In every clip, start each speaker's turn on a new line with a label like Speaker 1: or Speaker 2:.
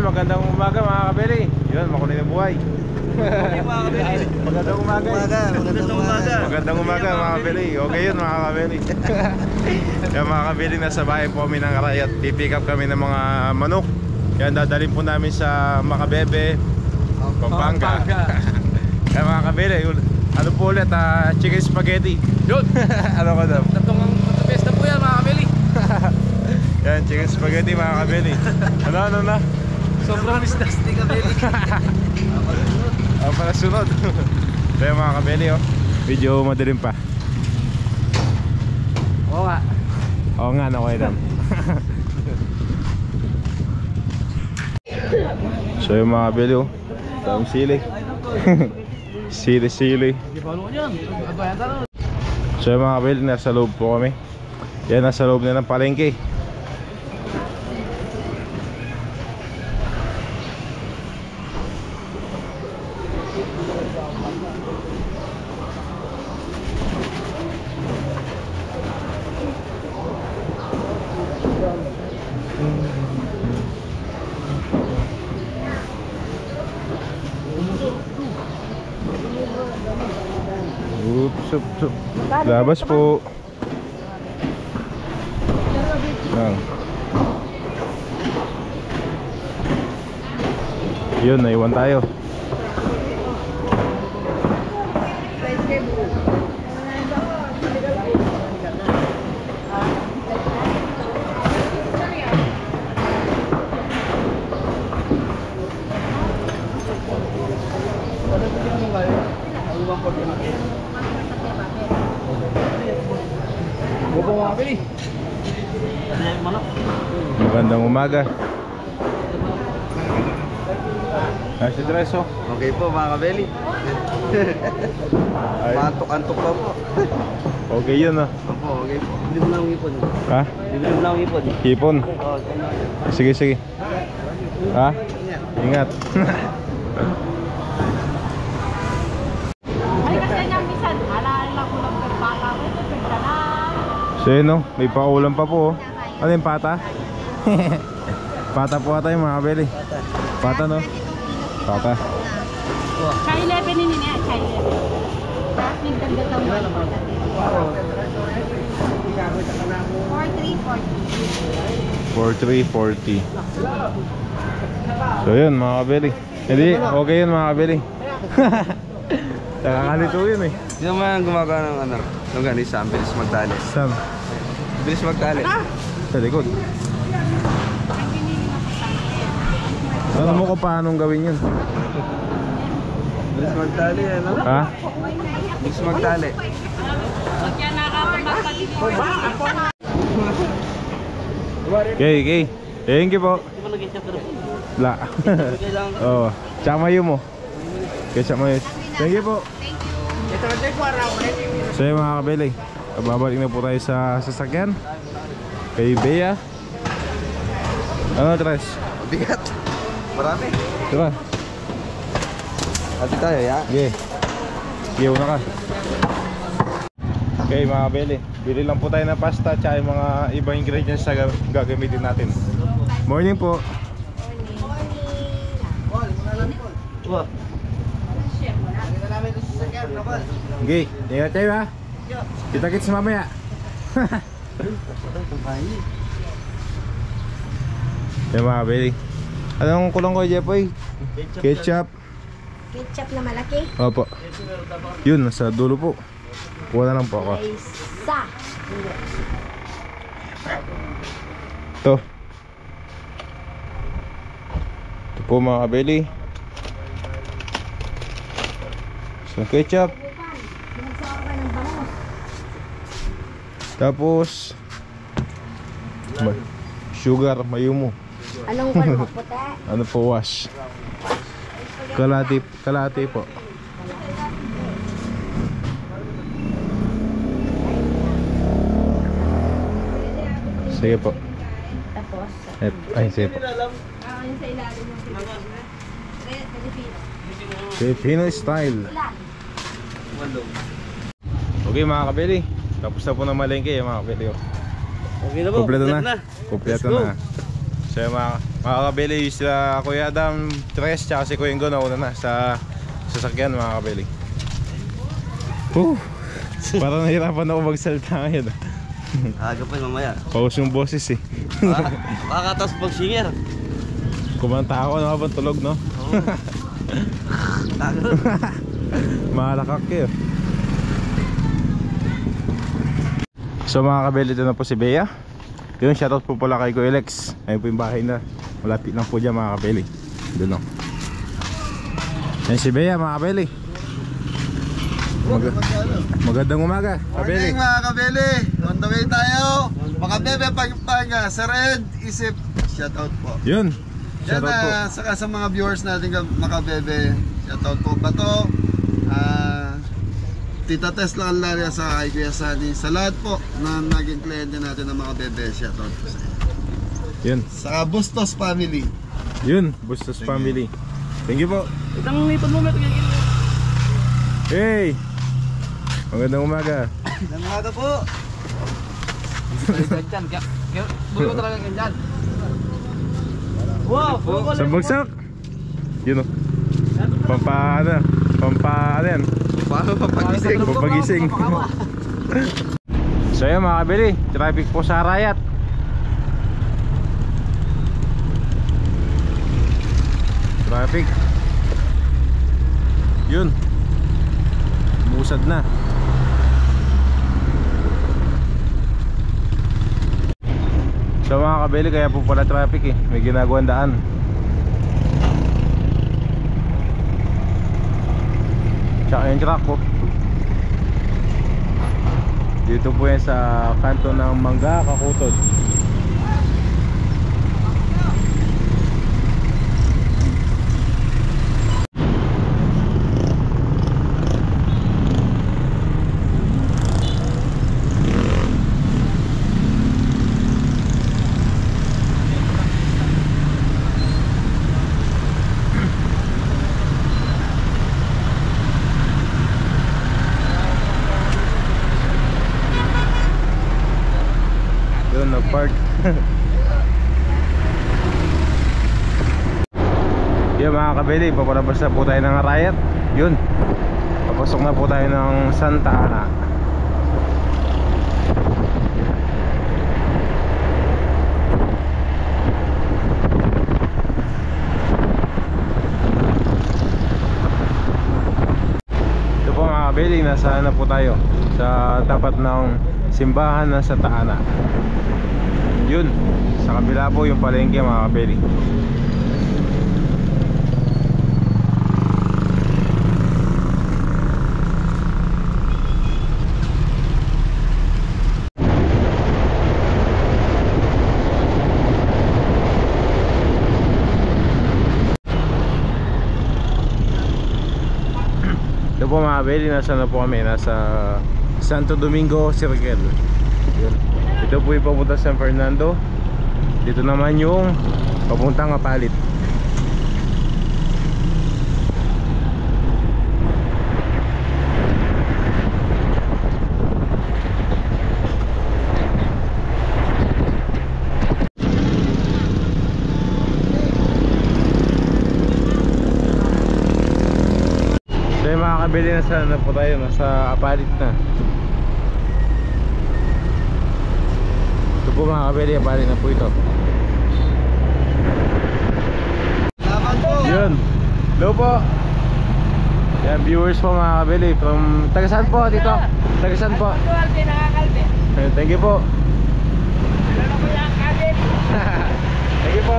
Speaker 1: magandang umaga mga kabeli. Yun, makulit na buhay. Magandang umaga. Magandang umaga mga kabeli. Okay yun mga kabeli. Kaya mga kabeli, nasa bahay po kami ng Aray at pipick up kami ng mga manok. Kaya dadalhin po namin sa Macabebe, Pampanga. Kaya mga kabeli, ano po ulit, chicken spaghetti. Yun! Ano ka daw?
Speaker 2: Tatlong pesta po yan mga kabeli.
Speaker 1: Yan, chicken spaghetti mga kabeli. Ano na?
Speaker 2: Sobrang disgusting kabeli.
Speaker 1: Ang pala sunod. Kaya mga kabeli, oh, medyo madilim pa.
Speaker 2: Oo nga.
Speaker 1: Oo nga, no, kayo lang. So yung mga kabeli, oh, daming sili. Sili. So yung mga kabeli, nasa loob po kami. Yan, nasa loob na ng palengke. Oops. Labas po. Yun, naiwan tayo. Magandang umaga. Si Dreso.
Speaker 3: Okay po mga kabeli. Antok-antok pa po.
Speaker 1: Okay yun, ah.
Speaker 3: Opo, okay po. Hindi mo lang ipon.
Speaker 1: Ha?
Speaker 3: Hindi mo lang ipon.
Speaker 1: Hipon? Sige. Ha? Ingat.
Speaker 4: Ay kasi nga minsan, alala ko lang ng bata ko,
Speaker 1: So yun, no? May paulam pa po, oh. Ano yung pata? Pata po ata yung mga kabeli. Pata, no? Pata.
Speaker 4: Chai 11 ini niya, chai 11. 4340. So yun mga kabeli. Hindi, okay yun mga kabeli. Nakakalito yun eh.
Speaker 3: Hindi naman gumagawa ng ano. Nung ganito sa bilis magtali.
Speaker 1: Sam?
Speaker 3: Bilis magtali.
Speaker 1: Sa likod. Alam mo kung paano gawin yun?
Speaker 3: Bilis magtali, ano?
Speaker 1: Ha?
Speaker 3: Bilis magtali.
Speaker 4: Kaya nakapagpapalito.
Speaker 1: Okay. Thank you po. La. Oh, tsaka mayo mo. Tsaka mayo. Thank you po. So yung mga kabeli, babalik na po tayo sa sasakyan kay Bea. Ano, Tres?
Speaker 3: Bigat. Marami.
Speaker 1: Diba?
Speaker 3: Ati tayo, ya?
Speaker 1: Sige, una ka. Okay mga kabeli, bili lang po tayo ng pasta tsaka yung mga ibang ingredients na gagamitin natin. Morning po. Okay, ingat kayo ha. Kita-kits mamaya. Yung mga kabeli, anong kulang ko, Jepoy? Ketchup.
Speaker 4: Ketchup na malaki.
Speaker 1: Opo. Yun, nasa dulo po. Kuha na lang po ako.
Speaker 4: Isa.
Speaker 1: Ito po mga kabeli. So ketchup. Tapos sugar, mayumo.
Speaker 4: Anong kulong puti?
Speaker 1: Ano po, wash. Kalahati po. Sige po.
Speaker 4: Tapos?
Speaker 1: Ay, sige po.
Speaker 4: Yung sa ilalim ng
Speaker 1: Filipino style. Okay mga kabeli, tapos na po ng malengke mga kabeli.
Speaker 3: Okay na po.
Speaker 1: Kompleto na. Kompleto na. So So yung mga kabili, sila Kuya Adam, Tres, tsaka si Kuya Ingo nauna na sa sasakyan mga kabili. Parang nahirapan ako magsalita ngayon.
Speaker 3: Aga pa mamaya.
Speaker 1: Paus yung boses eh.
Speaker 3: Makakatas pag singer.
Speaker 1: Kumanta ako, ano ka ba tulog no?
Speaker 3: Oo.
Speaker 1: Malakak kayo. So mga kabeli, ito na po si Bea. Yun, shoutout po pala kay Kuya Lex. Ayun po yung bahay na malapit lang po dyan mga kabeli. Doon o. Ayun si Bea mga kabeli. Magandang umaga kabeli.
Speaker 5: Morning mga kabeli. On the way tayo. Makabebe pagpanga. Sir Ed Isip. Shoutout po.
Speaker 1: Yun,
Speaker 5: Yan
Speaker 1: shoutout po.
Speaker 5: saka sa mga viewers natin makabebe. Shoutout po. Bato. Tita Tesla Alaria sa kay Kuya Sunny. Sa lahat po na naging kliyente natin ng mga bebe. Shoutout po sa inyo.
Speaker 1: Yun,
Speaker 5: Saka Bustos family.
Speaker 1: yun, Bustos family. Thank you po.
Speaker 2: Itang ipon mo, ito yung
Speaker 1: Hey, magandang umaga.
Speaker 5: Ng mga po.
Speaker 2: ganyan. Kaya buhay ko talaga ganyan. Wow!
Speaker 1: Sa bagsak. Yun o. Pampagising. Pampagising. So yun mga kabili, traffic po sa Arayat. Traffic. Yun, musad na. So mga kabili, kaya po pala traffic eh. May ginagawang daan. Tsaka yung truck po. Dito po yan sa kanto ng Mangga, Kakutod. Doon na park. Yun mga kabili, papalabas na po tayo ng Arayat. Yun, papasok na po tayo ng Santa Ana. Ito po mga kabili, nasa na po tayo sa tapat ng simbahan ng Santa Ana. Yun, sa kabila po yung palengke mga kabeli. Ito po mga kabeli, nasa na po kami, nasa Santo Domingo Circle. Yun. Ito po yung papunta sa San Fernando. Dito naman yung papuntang Apalit. So yung mga kabili, nasa na po tayo, nasa Apalit na. Ito po mga kabili, Apalit na po ito.
Speaker 5: Laban po.
Speaker 1: Yun, hello po. Yan, viewers po mga kabili. From, taga saan po dito? Taga saan po? Thank you po. Thank you po.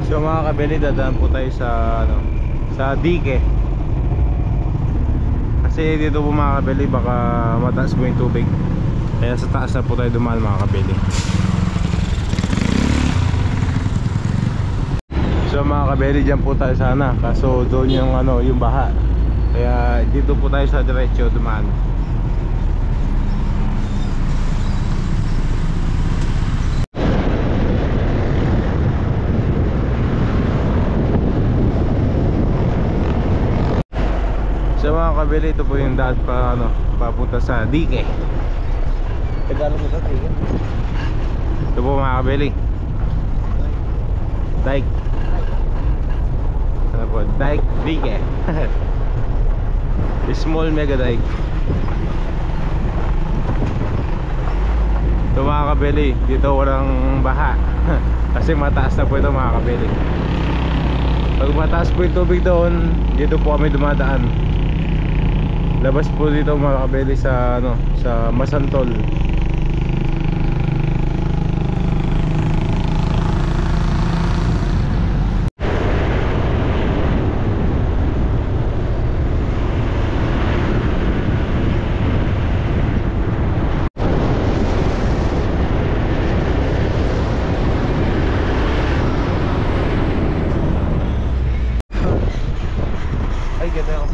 Speaker 1: So mga kabili, dadaan po tayo sa sa dike. Kasi dito po mga kabili, baka mataas po yung tubig. Kaya sa taas na po tayo dumaan mga kabili. So mga kabeli, dyan po tayo sana. Kaso doon yung ano, yung baha. Kaya dito po tayo sa diretso dumaan. So mga kabeli, ito po yung daan pa ano, papunta sa Dike.
Speaker 3: Tagalog mo sa tingin.
Speaker 1: Ito po mga kabeli, Dike. Ano po? Dike Dike. Small mega dike. Ito mga kabeli, dito walang baha. Kasi mataas na po ito mga kabeli. Pag mataas po yung tubig doon, dito po kami dumadaan. Labas po dito mga kabeli sa ano, sa Masantol. Ay, ganda ako.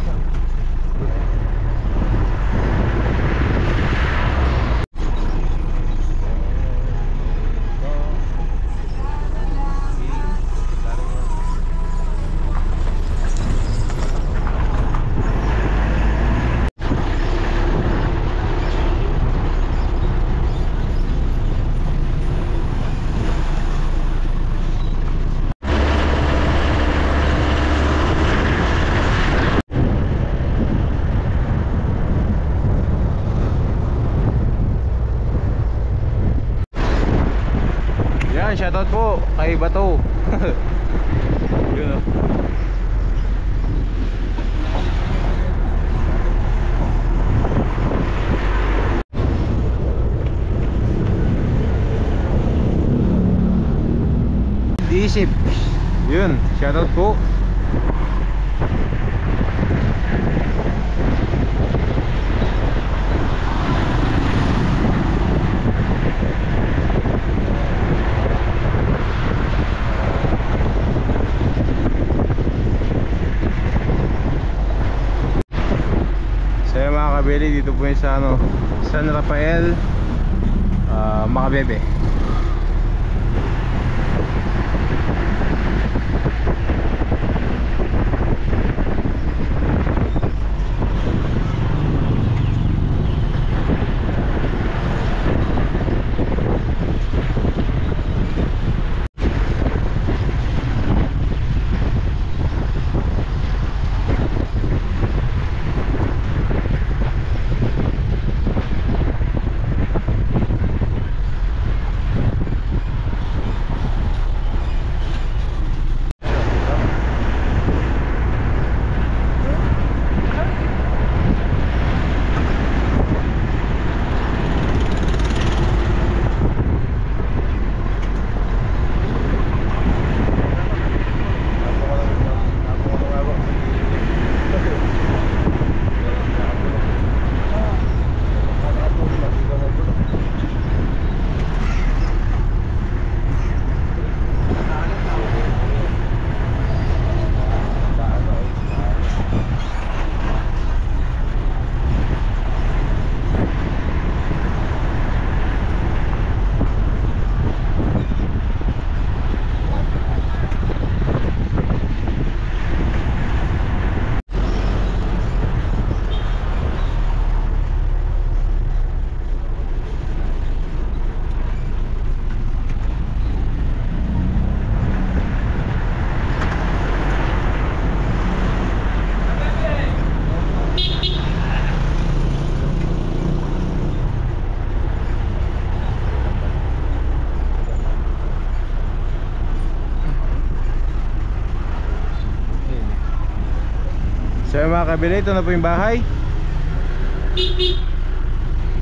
Speaker 1: Yan, shoutout po kay Bato. Yun o. Isip. Yun, shoutout po. Saya mga kabeli, dito po yung sa ano, San Rafael, Makabebe. So mga kabili, ito na po yung bahay.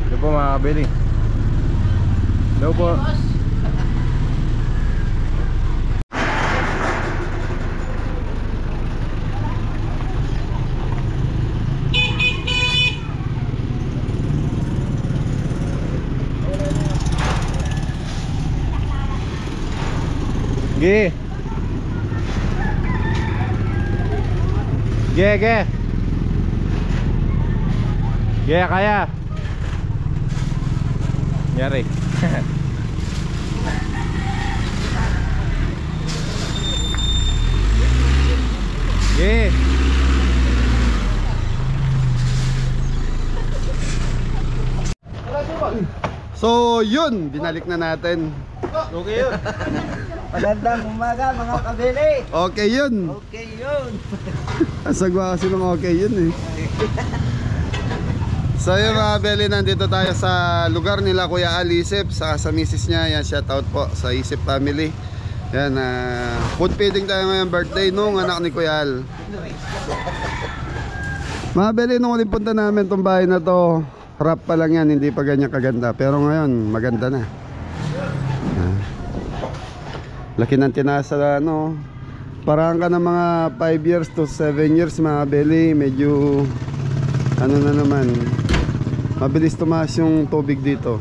Speaker 1: Ito po mga kabili. Ito po. Sige. Ge. Ge, kaya. Nyari. Ge.
Speaker 5: So yun, binalik na natin.
Speaker 1: Okay yun.
Speaker 3: Magandang umaga mga kabili.
Speaker 5: Okay yun.
Speaker 3: Okay yun.
Speaker 5: Asagwa kasi ng okay yun eh. So yun mga kabili, nandito tayo sa lugar nila Kuya Al Isip, saka sa misis niya. Yan, shout out po sa Isip family. Yan, food feeding tayo ngayon, birthday nung anak ni Kuya Al. Mga kabili, nung ulit punta namin tong bahay na to, rap pa lang yan, hindi pa ganyan kaganda. Pero ngayon, maganda na. Laki ng tinasa na ano. Parang ka ng mga 5 years to 7 years mga kabili. Medyo ano na naman, mabilis tumaas yung tubig dito.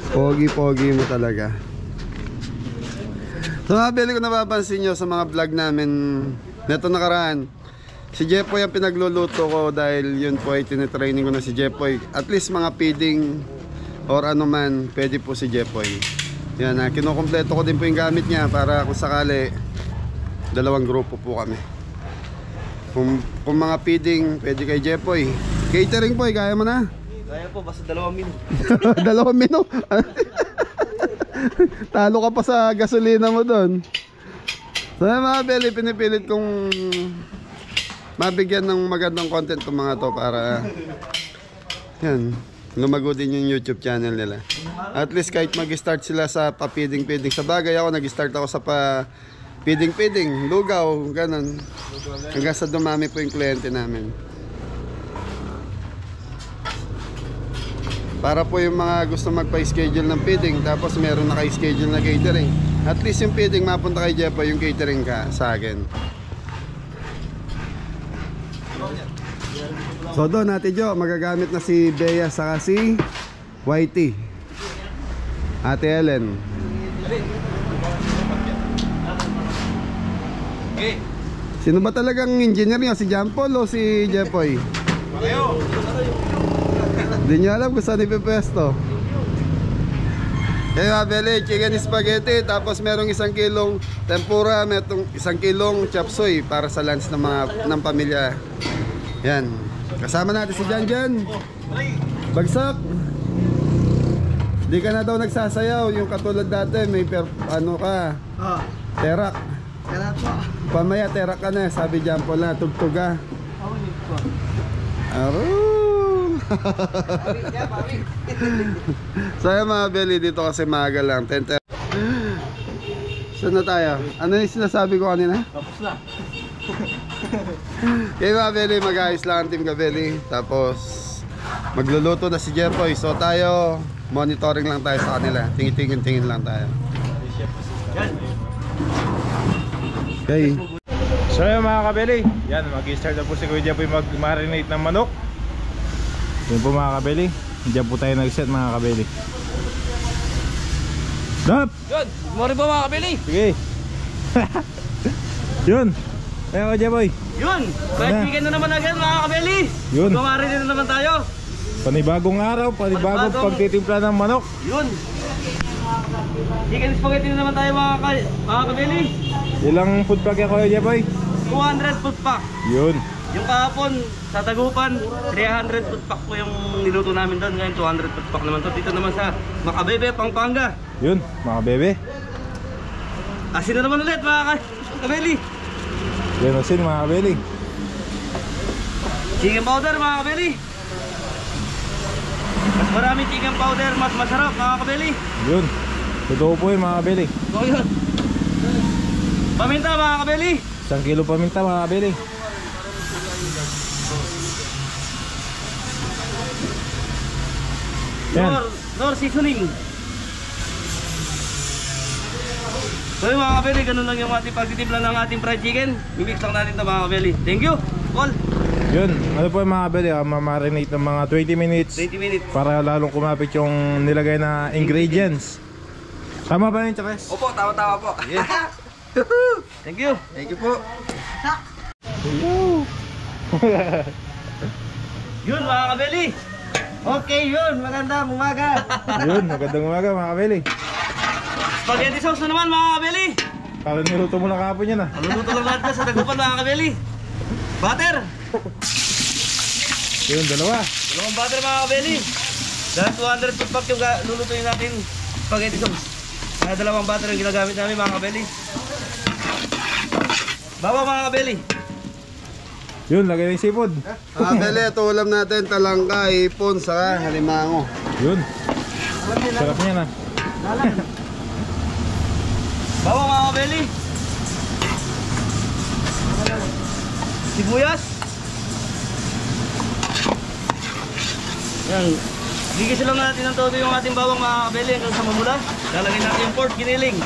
Speaker 5: Pogi-pogi mo talaga. So mga kabili, kung napapansin nyo sa mga vlog namin neto nakaraan, si Jepoy ang pinagluluto ko dahil yun po ay tinitraining ko na si Jepoy. At least mga feeding or ano man, pwede po si Jepoy. Yan, kinukumpleto ko din po yung gamit niya para kung sakali, dalawang grupo po kami. Kung mga feeding, pwede kay Jepoy. Catering po, kaya mo na?
Speaker 3: Kaya po, basta 2 min.
Speaker 5: 2 minu. Talo ka pa sa gasolina mo doon. So mga beli, pinipilit kong mabigyan ng magandang content itong mga to para yan, lumago din yung YouTube channel nila. At least kahit mag-start sila sa pa-feeding. Sa bagay ako, nag-start ako sa pa-feeding, lugaw, ganun. Hanggang sa dumami po yung kliyente namin. Para po yung mga gusto magpa-schedule ng feeding, tapos meron na kayo-schedule na catering. At least yung feeding mapunta kay Jepoy, yung catering ka sa akin. So doon Ate Jo, magagamit na si Bea saka si Whitey. Ate Ellen. Sino ba talagang engineer niya? Si John Paul o si Jepoy? Hindi nyo alam kung saan ipipwesto. Kaya beli, chicken spaghetti, tapos merong 1 kilong tempura, merong 1 kilong chop suey para sa lunch ng pamilya. Yan. Kasama natin si Jan. Bagsak. Di ka na daw nagsasayaw, yung katulad dati, may ano ka, terak.
Speaker 3: Kaya po.
Speaker 5: Pamaya terak ka na, sabi Jan Paul na, tugtuga. Aro. So yung mga beli dito kasi maaga lang 10:30. Saan na tayo? Ano yung sinasabi ko kanina?
Speaker 2: Tapos na.
Speaker 5: Kaya mga beli, mag-ayos lang ang team Kabeli. Tapos magluluto na si Jepoy. So tayo, monitoring lang tayo sa kanila. Tingin lang tayo. Okay.
Speaker 1: So yung mga kabeli, yan, mag-start na po si Kuya Jepoy mag-marinate ng manok. Yan po mga kabeli, diyan po tayo nag-set mga kabeli. Dap!
Speaker 2: Yun, good morning po mga kabili.
Speaker 1: Sige. Yun. Ayan Kuya Jepoy.
Speaker 2: Yun, fried chicken na naman agad mga kabili.
Speaker 1: Yun.
Speaker 2: Gumarin na naman tayo.
Speaker 1: Panibagong araw, panibagong pagtitimpla ng manok.
Speaker 2: Yun. Chicken spaghetti na naman tayo mga kabili.
Speaker 1: Ilang food pack yan Kuya Jepoy?
Speaker 2: 200 food pack.
Speaker 1: Yun.
Speaker 2: Yung kahapon sa Tagupan, 300 food pack po yung niluto namin doon. Ngayon 200 food pack naman to. Dito naman sa Macabebe, Pampanga.
Speaker 1: Yun, mga bebe.
Speaker 2: Asin na naman ulit mga kabili.
Speaker 1: Yan asin mga kabeli.
Speaker 2: Chicken powder mga kabili. Mas maraming chicken powder, mas masarap mga kabili.
Speaker 1: Yun. Totoo po yun mga kabeli.
Speaker 2: So yun. Paminta mga kabili.
Speaker 1: 1 kilo paminta mga kabeli. Yan.
Speaker 2: Nor seasoning. So yung mga kabeli, ganun lang yung ating pagtitimpla ng ating fried chicken. Mimix lang natin ito mga kabeli. Thank you, Paul.
Speaker 1: Yun, ano po yung mga kabeli, mamarinate ng mga 20 minutes
Speaker 2: 20 minutes.
Speaker 1: para lalong kumapit yung nilagay na ingredients. Tama ba yung Chakes?
Speaker 3: Opo, tawa-tawa po.
Speaker 2: Thank you.
Speaker 3: Thank you po.
Speaker 2: Yun mga kabeli.
Speaker 3: Okay yun, magandang umaga.
Speaker 1: Yun, magandang umaga mga kabeli.
Speaker 2: Spaghetti sauce na naman mga kabeli.
Speaker 1: Parang niluto mo lang kahapon yan ah.
Speaker 2: Maluluto lang natin sa Dagupan mga kabeli. Butter.
Speaker 1: Yun, dalawa.
Speaker 2: Dalawang butter mga kabeli. Dahil 200 foot pack yung lulutuin natin spaghetti sauce. Kaya dalawang butter ang ginagamit namin mga kabeli. Bawang mga kabeli.
Speaker 1: Yun, lagay na yung seafood.
Speaker 5: Bele, ito ulam natin, talangka, ipon, saka halimango.
Speaker 1: Yun. Sarap niyan ah.
Speaker 2: Bawang mga kabeli. Sibuyas. Yan. Gigisin lang natin ng todo yung ating bawang mga kabeli hanggang sa mamula. Lalagay natin yung pork giniling.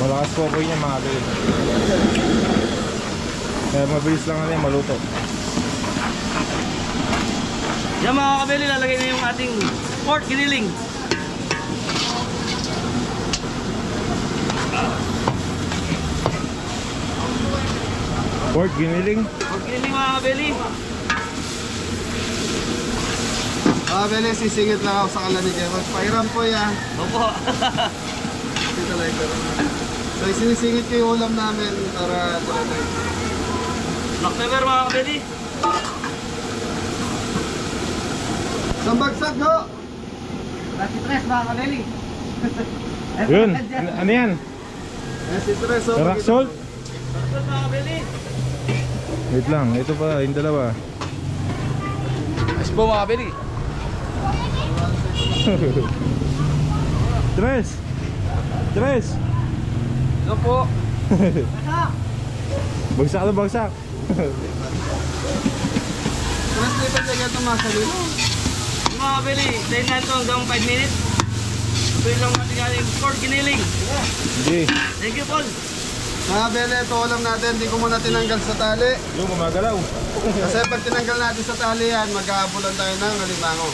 Speaker 1: Malakas po po niya mga kabeli. Kaya mabilis lang natin maluto.
Speaker 2: Yan mga kabeli, lalagay na yung ating pork giniling.
Speaker 1: Pork giniling.
Speaker 2: Pork giniling mga kabeli.
Speaker 5: Bele, sisingit lang ako sa kalan ni Jeff. Pairam po yan.
Speaker 2: Opo.
Speaker 5: Dito lang ito. So, sinisingit ko yung ulam namin para tuloy.
Speaker 2: Black pepper mga kabeli.
Speaker 5: Isang bagsak ho!
Speaker 3: Lati tres mga kabeli.
Speaker 1: Yun, ano yan?
Speaker 5: Si Tres, oh.
Speaker 1: Rock salt?
Speaker 2: Salt mga kabeli.
Speaker 1: Wait lang, ito pa, yung dalawa.
Speaker 3: Mas po mga kabeli.
Speaker 1: Tres! Tres!
Speaker 3: Ito po.
Speaker 1: Bagsak na bagsak.
Speaker 5: Tres, di ba siya ito masalit?
Speaker 2: Yung mga kabeli, tayo na ito hanggang 5 minutes. Tuloy lang natin ating pork giniling.
Speaker 1: Hindi.
Speaker 2: Thank you Paul.
Speaker 5: Mga Bele, ito ulam natin. Hindi ko muna tinanggal sa tali.
Speaker 1: Yung gumagalaw.
Speaker 5: Kasi pag tinanggal natin sa tali yan, mag-aabulan tayo ng halimango.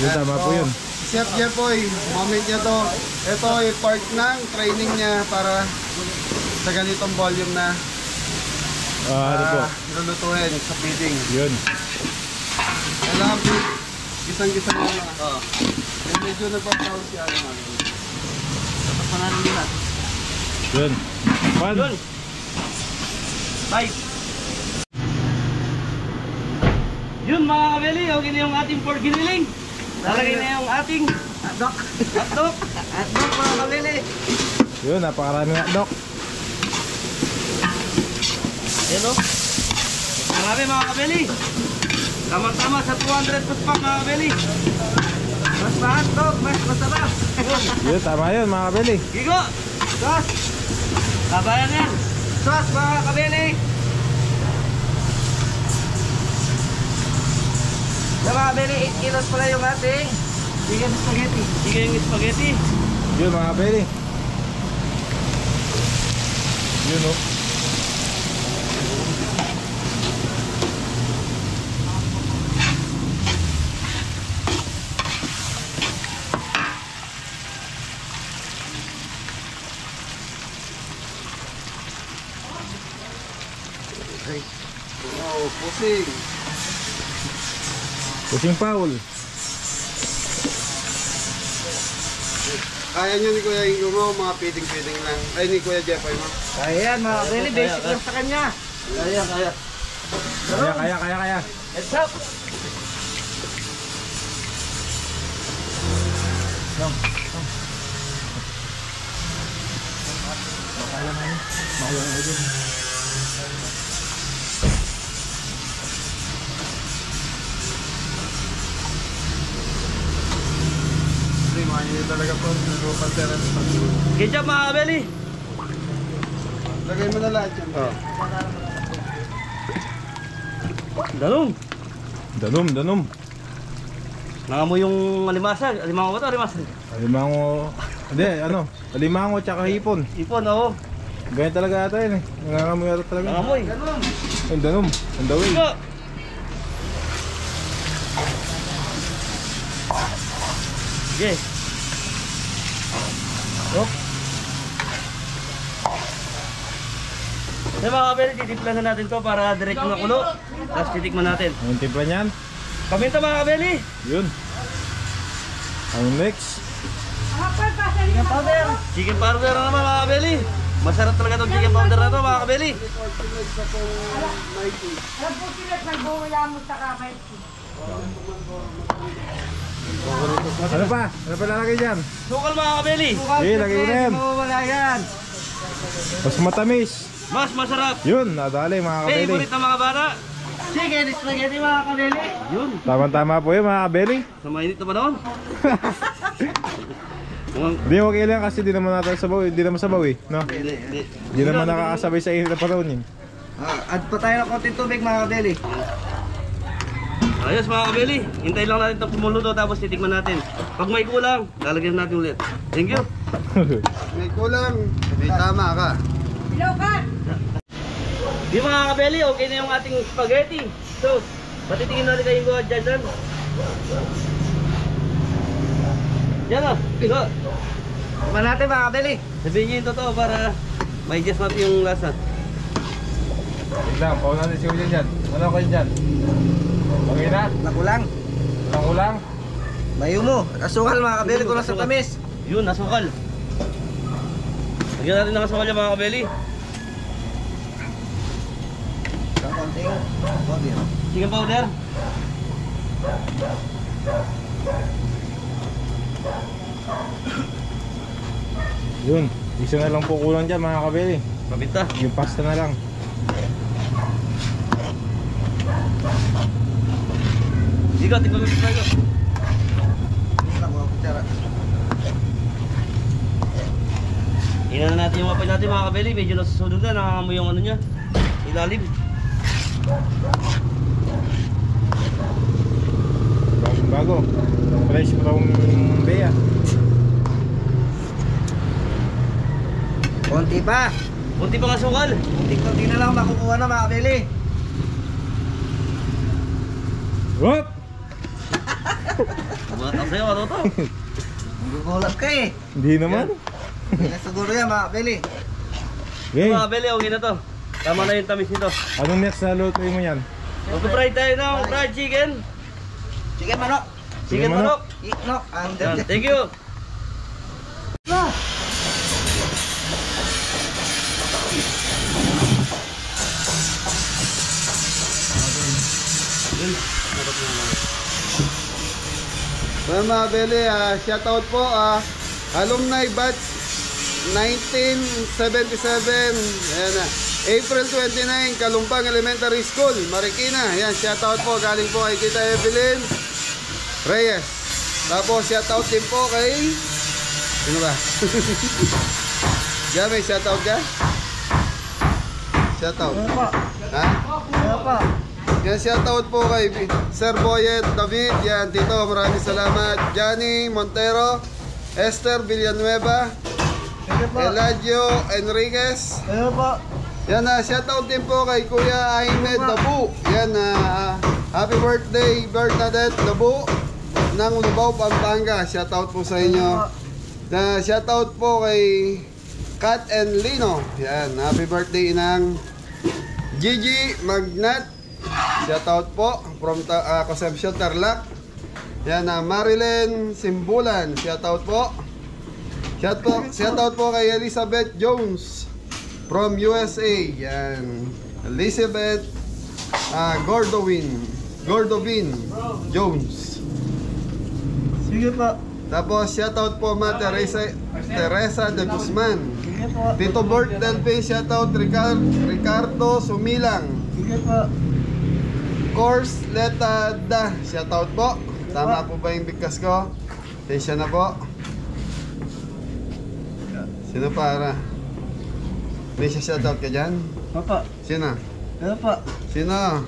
Speaker 1: Yun, tama po yun.
Speaker 5: Chef Jeffoy, moment niya to. Ito ay part ng training niya para sa ganitong volume na
Speaker 1: Ano po?
Speaker 5: lulutuin sa feeding.
Speaker 1: Yun.
Speaker 5: Kailangan gisang-gisang mo lang. Yung medyo nagpapawag si ano namin.
Speaker 2: Tapos natin nila.
Speaker 1: Yun. One.
Speaker 2: Yun. Bye. Yun mga kabeli, okay na yung ating pork giniling. Lalagay na yung ating hotdog. Hotdog.
Speaker 3: Hotdog mga kabeli.
Speaker 1: Yun, napakarami nga, Dok.
Speaker 2: Ayan o. Marami mga kabeli. Tama-tama sa 200 foot pack mga kabeli.
Speaker 3: Mas ma-hotdog, mas masarap.
Speaker 1: Yun, tama yun, mga kabeli.
Speaker 2: Gigo.
Speaker 3: Sos,
Speaker 2: Kabayan yan.
Speaker 3: sos mga kabeli. Sa mga kabeli, 8 kilos pala yung ating chicken spaghetti.
Speaker 2: Sige yung spaghetti.
Speaker 1: Yun, mga kabeli. Yun, oh.
Speaker 5: Oh, pusing.
Speaker 1: Pusing Paul.
Speaker 5: Kaya nyo ni Kuya Ingo mo, mga feeding-feeding lang. Ay, ni Kuya Jeffoy mo.
Speaker 3: Kaya yan mga kabeli, basic lang sa kanya.
Speaker 2: Kaya.
Speaker 1: Kaya.
Speaker 2: Heads up.
Speaker 5: Hindi, mga talaga po. Nagpapanteran.
Speaker 2: Ketchup mga kabeli.
Speaker 5: Lagay mo na lahat yan. Oh.
Speaker 2: Dalong.
Speaker 1: Danom.
Speaker 2: Nangamoy yung alimasa. Alimango ba ito? Alimasa.
Speaker 1: Alimango. Hindi, ano, alimango tsaka hipon.
Speaker 2: Ipon, oo.
Speaker 1: Ganyan talaga ata yun eh. Nangangamoy ata talaga.
Speaker 2: Nangamoy.
Speaker 1: Ang danom, ang dawin.
Speaker 2: Go! Sige.
Speaker 1: Oh,
Speaker 2: Sa mga kabeli, titimplan na natin to para direct na kulo. Tapos titikman natin.
Speaker 1: ang timpla niyan.
Speaker 2: Paminta mga kabeli.
Speaker 1: Yun. Ang next.
Speaker 2: Chicken powder. Chicken powder na naman mga kabeli. Masarap talaga itong chicken powder na to mga kabeli.
Speaker 1: Ano pa? Ano pa lalagay dyan?
Speaker 2: Sukal mga kabeli.
Speaker 1: Eh, lagay mo na yan.
Speaker 3: Wala yan.
Speaker 1: Mas matamis.
Speaker 2: Mas masarap.
Speaker 1: Yun, nadali mga kabeli.
Speaker 2: Favorite ng mga bata.
Speaker 3: Chicken spaghetti mga kabeli.
Speaker 2: Yun.
Speaker 1: Tama-tama po yun mga kabeli.
Speaker 2: Sa mainit na panahon.
Speaker 1: Hindi mo kailangan kasi di naman natin sabaw eh. Di naman sabaw eh. No? Di naman nakakasabay sa init na panahon yun.
Speaker 3: Add pa tayo ng konting tubig mga kabeli.
Speaker 2: Ayos mga kabeli. Hintayin lang natin itong pumuluto tapos titikman natin. Pag may kulang, lalagyan natin ulit. Thank you.
Speaker 5: May kulang, may tama ka.
Speaker 2: Di mga kabeli, okay na yung ating spaghetti. So, patitingin natin kayo ko dyan. Yan o. Go.
Speaker 3: Tikman natin mga kabeli.
Speaker 2: Sabihin nyo yung totoo para may adjust natin yung lasa.
Speaker 1: Wait lang, paunan natin si William dyan. Ano kayo dyan? Okay na?
Speaker 3: Nakulang.
Speaker 1: Ang ulang?
Speaker 3: Bayo mo. Asukal mga kabeli ko lang sa tamis.
Speaker 2: Yun, nasukal. Lagyan natin ng asukal yung mga kabeli.
Speaker 3: Ang konting tubig.
Speaker 2: Chicken powder.
Speaker 1: Yun, isa na lang po kulang dyan mga kabeli.
Speaker 2: Mabita.
Speaker 1: Yung pasta na lang.
Speaker 2: Digo, tingnan mo ito tayo. Ina na natin yung mapay natin mga kabeli. Medyo nasusunog na, nakakamoy yung ano niya. Ilalim.
Speaker 1: Bago. Fresh from Bea.
Speaker 3: Konti pa.
Speaker 2: Kunti pa nga sukal.
Speaker 3: Konti na lang makukuha na mga kabeli.
Speaker 1: Whoop!
Speaker 2: Bumatang sa'yo, ano to?
Speaker 3: Gugulat ka eh.
Speaker 1: Hindi naman.
Speaker 3: Hindi na siguro yan mga kabeli.
Speaker 1: Okay.
Speaker 2: Mga kabeli, okay na to. Tama na yung tamis nito.
Speaker 1: Anong next na lutuin mo yan?
Speaker 2: Mag-fry tayo ng fried chicken.
Speaker 3: Chicken manok.
Speaker 2: Chicken manok.
Speaker 3: Iknok.
Speaker 2: Yan, thank you.
Speaker 5: Well, mga kabeli, shoutout po. Alumni batch 1977. Ayan na. April 29, Kalumpang Elementary School, Marikina. Ayan, shoutout po. Galing po kay Kita Evelyn Reyes. Tapos shoutout din po kay... Sino ba? Diyan, may shoutout ka? Shoutout.
Speaker 3: Ano po?
Speaker 5: Ha?
Speaker 3: Ano po?
Speaker 5: Yan, shoutout po kay Sir Boyet David. Yan, Tito, maraming salamat. Johnny Montero, Esther Villanueva,
Speaker 3: Ano po?
Speaker 5: Eladio Enriquez.
Speaker 3: Ano po?
Speaker 5: Yan, shoutout din po kay Kuya Ahmed Dabu. Yan, happy birthday Bernadette Dabu ng Lubao, Pampanga. Shoutout po sa inyo. Shoutout po kay Kat and Lino. Yan, happy birthday ng Gigi Magnat. Shoutout po from Concepcion, Tarlac. Yan, Marilyn Simbulan. Shoutout po. Shoutout po kay Elizabeth Jones from USA. Yan, Elizabeth Gordovin Jones.
Speaker 3: Sige po.
Speaker 5: Tapos shoutout po Ma Teresa de Guzman.
Speaker 3: Sige po.
Speaker 5: Tito Bert Delphi, shoutout Ricardo Sumilang.
Speaker 3: Sige po.
Speaker 5: Course Leta Da, shoutout po. Tama po ba yung bigkas ko? Tesya na po. Sino para? May shoutout ka dyan?
Speaker 3: Opo.
Speaker 5: Sino?
Speaker 3: Ano po?
Speaker 5: Sino?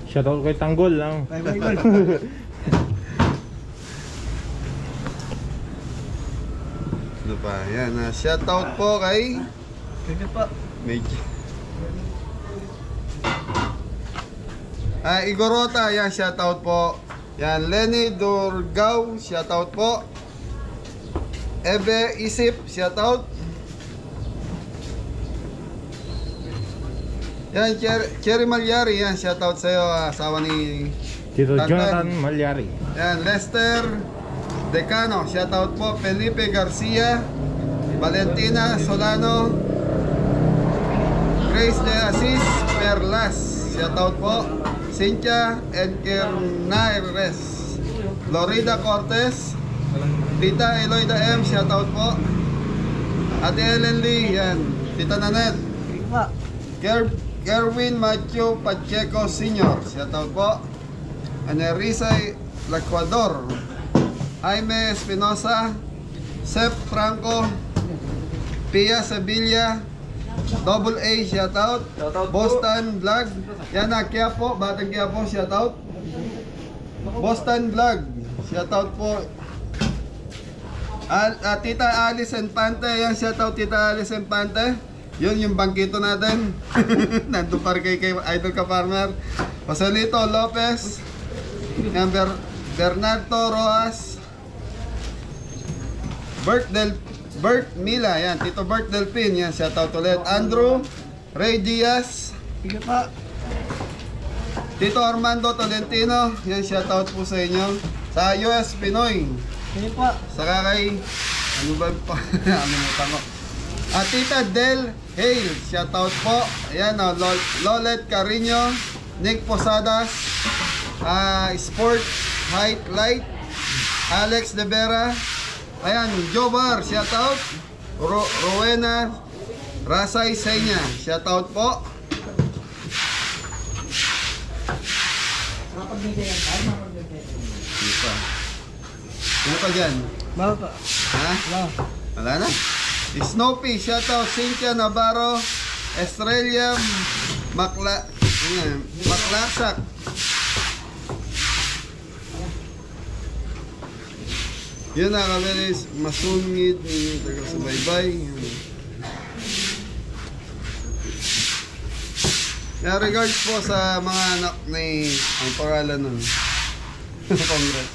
Speaker 1: Shoutout kay Tanggol lang.
Speaker 3: Bye bye.
Speaker 5: Ano pa? Yan, shoutout po kay
Speaker 2: Sige pa.
Speaker 5: Medyo. Igorota, yan, shoutout po. Yan, Lenny Durgao, shoutout po. Ebe Isip, shoutout. Yan, Cherry Malyari, yan, shoutout sa'yo, asawa ni
Speaker 1: Tito
Speaker 5: Tantan.
Speaker 1: Jonathan Malyari.
Speaker 5: Yan, Lester Decano, shoutout po. Felipe Garcia, Valentina Solano, Grace de Asis Perlas, shoutout po. Cynthia Encarnares, Florida Cortez, Tita Eloida M, shoutout po. Ate Ellen Lee, yan. Tita Nanette, Kerwin Matthew Pacheco Sr., shoutout po. Anerisa Lacuador, Jaime Espinosa, Sep Franco, Pia Sevilla, Double A, shoutout. Boston Vlog, yan na, Quiapo, Batang Quiapo, shoutout. Boston Vlog, shoutout po. Tita Alice Infante, yan, shoutout Tita Alice Infante. Yun yung bangkito natin. Nandun pa rin kay Idol ka Farmer. Joselito Lopez, yan, Bernardo Rojas, Bert Mila, yan, Tito Bert Delpin, yan, shoutout ulit. Andrew Ray Diaz,
Speaker 2: Sige pa.
Speaker 5: Tito Armando Tolentino, yan, shoutout po sa inyo. Sa US Pinoy,
Speaker 2: Sige pa.
Speaker 5: saka kay, ano ba pa, alimutan ko. Tita Del Hale, shoutout po. Ayan, Lolet Carino, Nick Posadas, Sport Height Light, Alex De Vera, ayan, Jobar, shoutout. Rowena Rasay Senya, shoutout po. Ano pa dyan?
Speaker 2: Mahal pa.
Speaker 5: Ha? Wala na? Snoopy, shoutout. Cynthia Navarro, Estrella Maklasak. Yun na kami, masungit, taga sa baybay. Regards po sa mga anak ni, ang pangalan nun, Congress.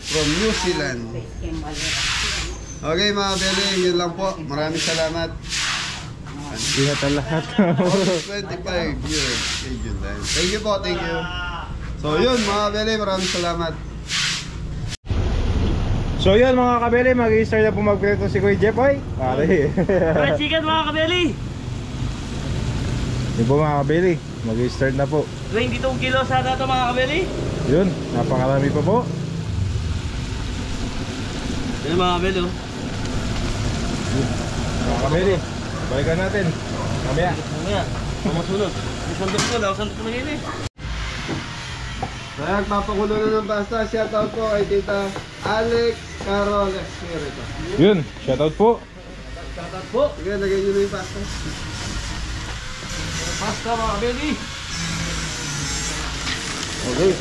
Speaker 5: From New Zealand. Okay mga bele, yun lang po. Maraming salamat.
Speaker 1: Ingat ang lahat.
Speaker 5: August 25 years. Thank you po, thank you. So yun mga bele, maraming salamat.
Speaker 1: So yun mga kabeli, mag-i-start na po magprito si Kuya Jepoy. Pare.
Speaker 2: Fried chicken mga kabeli.
Speaker 1: Yun po mga kabeli, mag-i-start na po.
Speaker 2: 22 kilo sana ito mga kabeli.
Speaker 1: Yun, napakarami pa po.
Speaker 2: Yan mga kabeli oh.
Speaker 1: Mga kabeli, balikan natin. Mamaya.
Speaker 2: Mamaya, mamasunod. Isang dito ko, lawasan dito na yun eh.
Speaker 5: Kaya nagpapakulo na ng basta. Shoutout po kay Tita Alex Carol Espiritu.
Speaker 1: Yun, shoutout po.
Speaker 2: Shoutout po.
Speaker 5: Sige, lagay nyo na yung pasta.
Speaker 2: Pasta mga kabeli.
Speaker 5: Okay.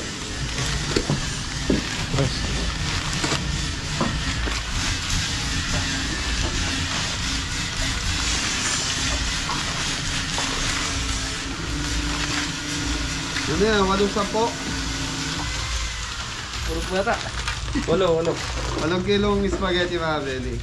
Speaker 5: Ano yan? 8-10?
Speaker 2: Puro po yata. Walo.
Speaker 5: 8 kilong spaghetti mga belly.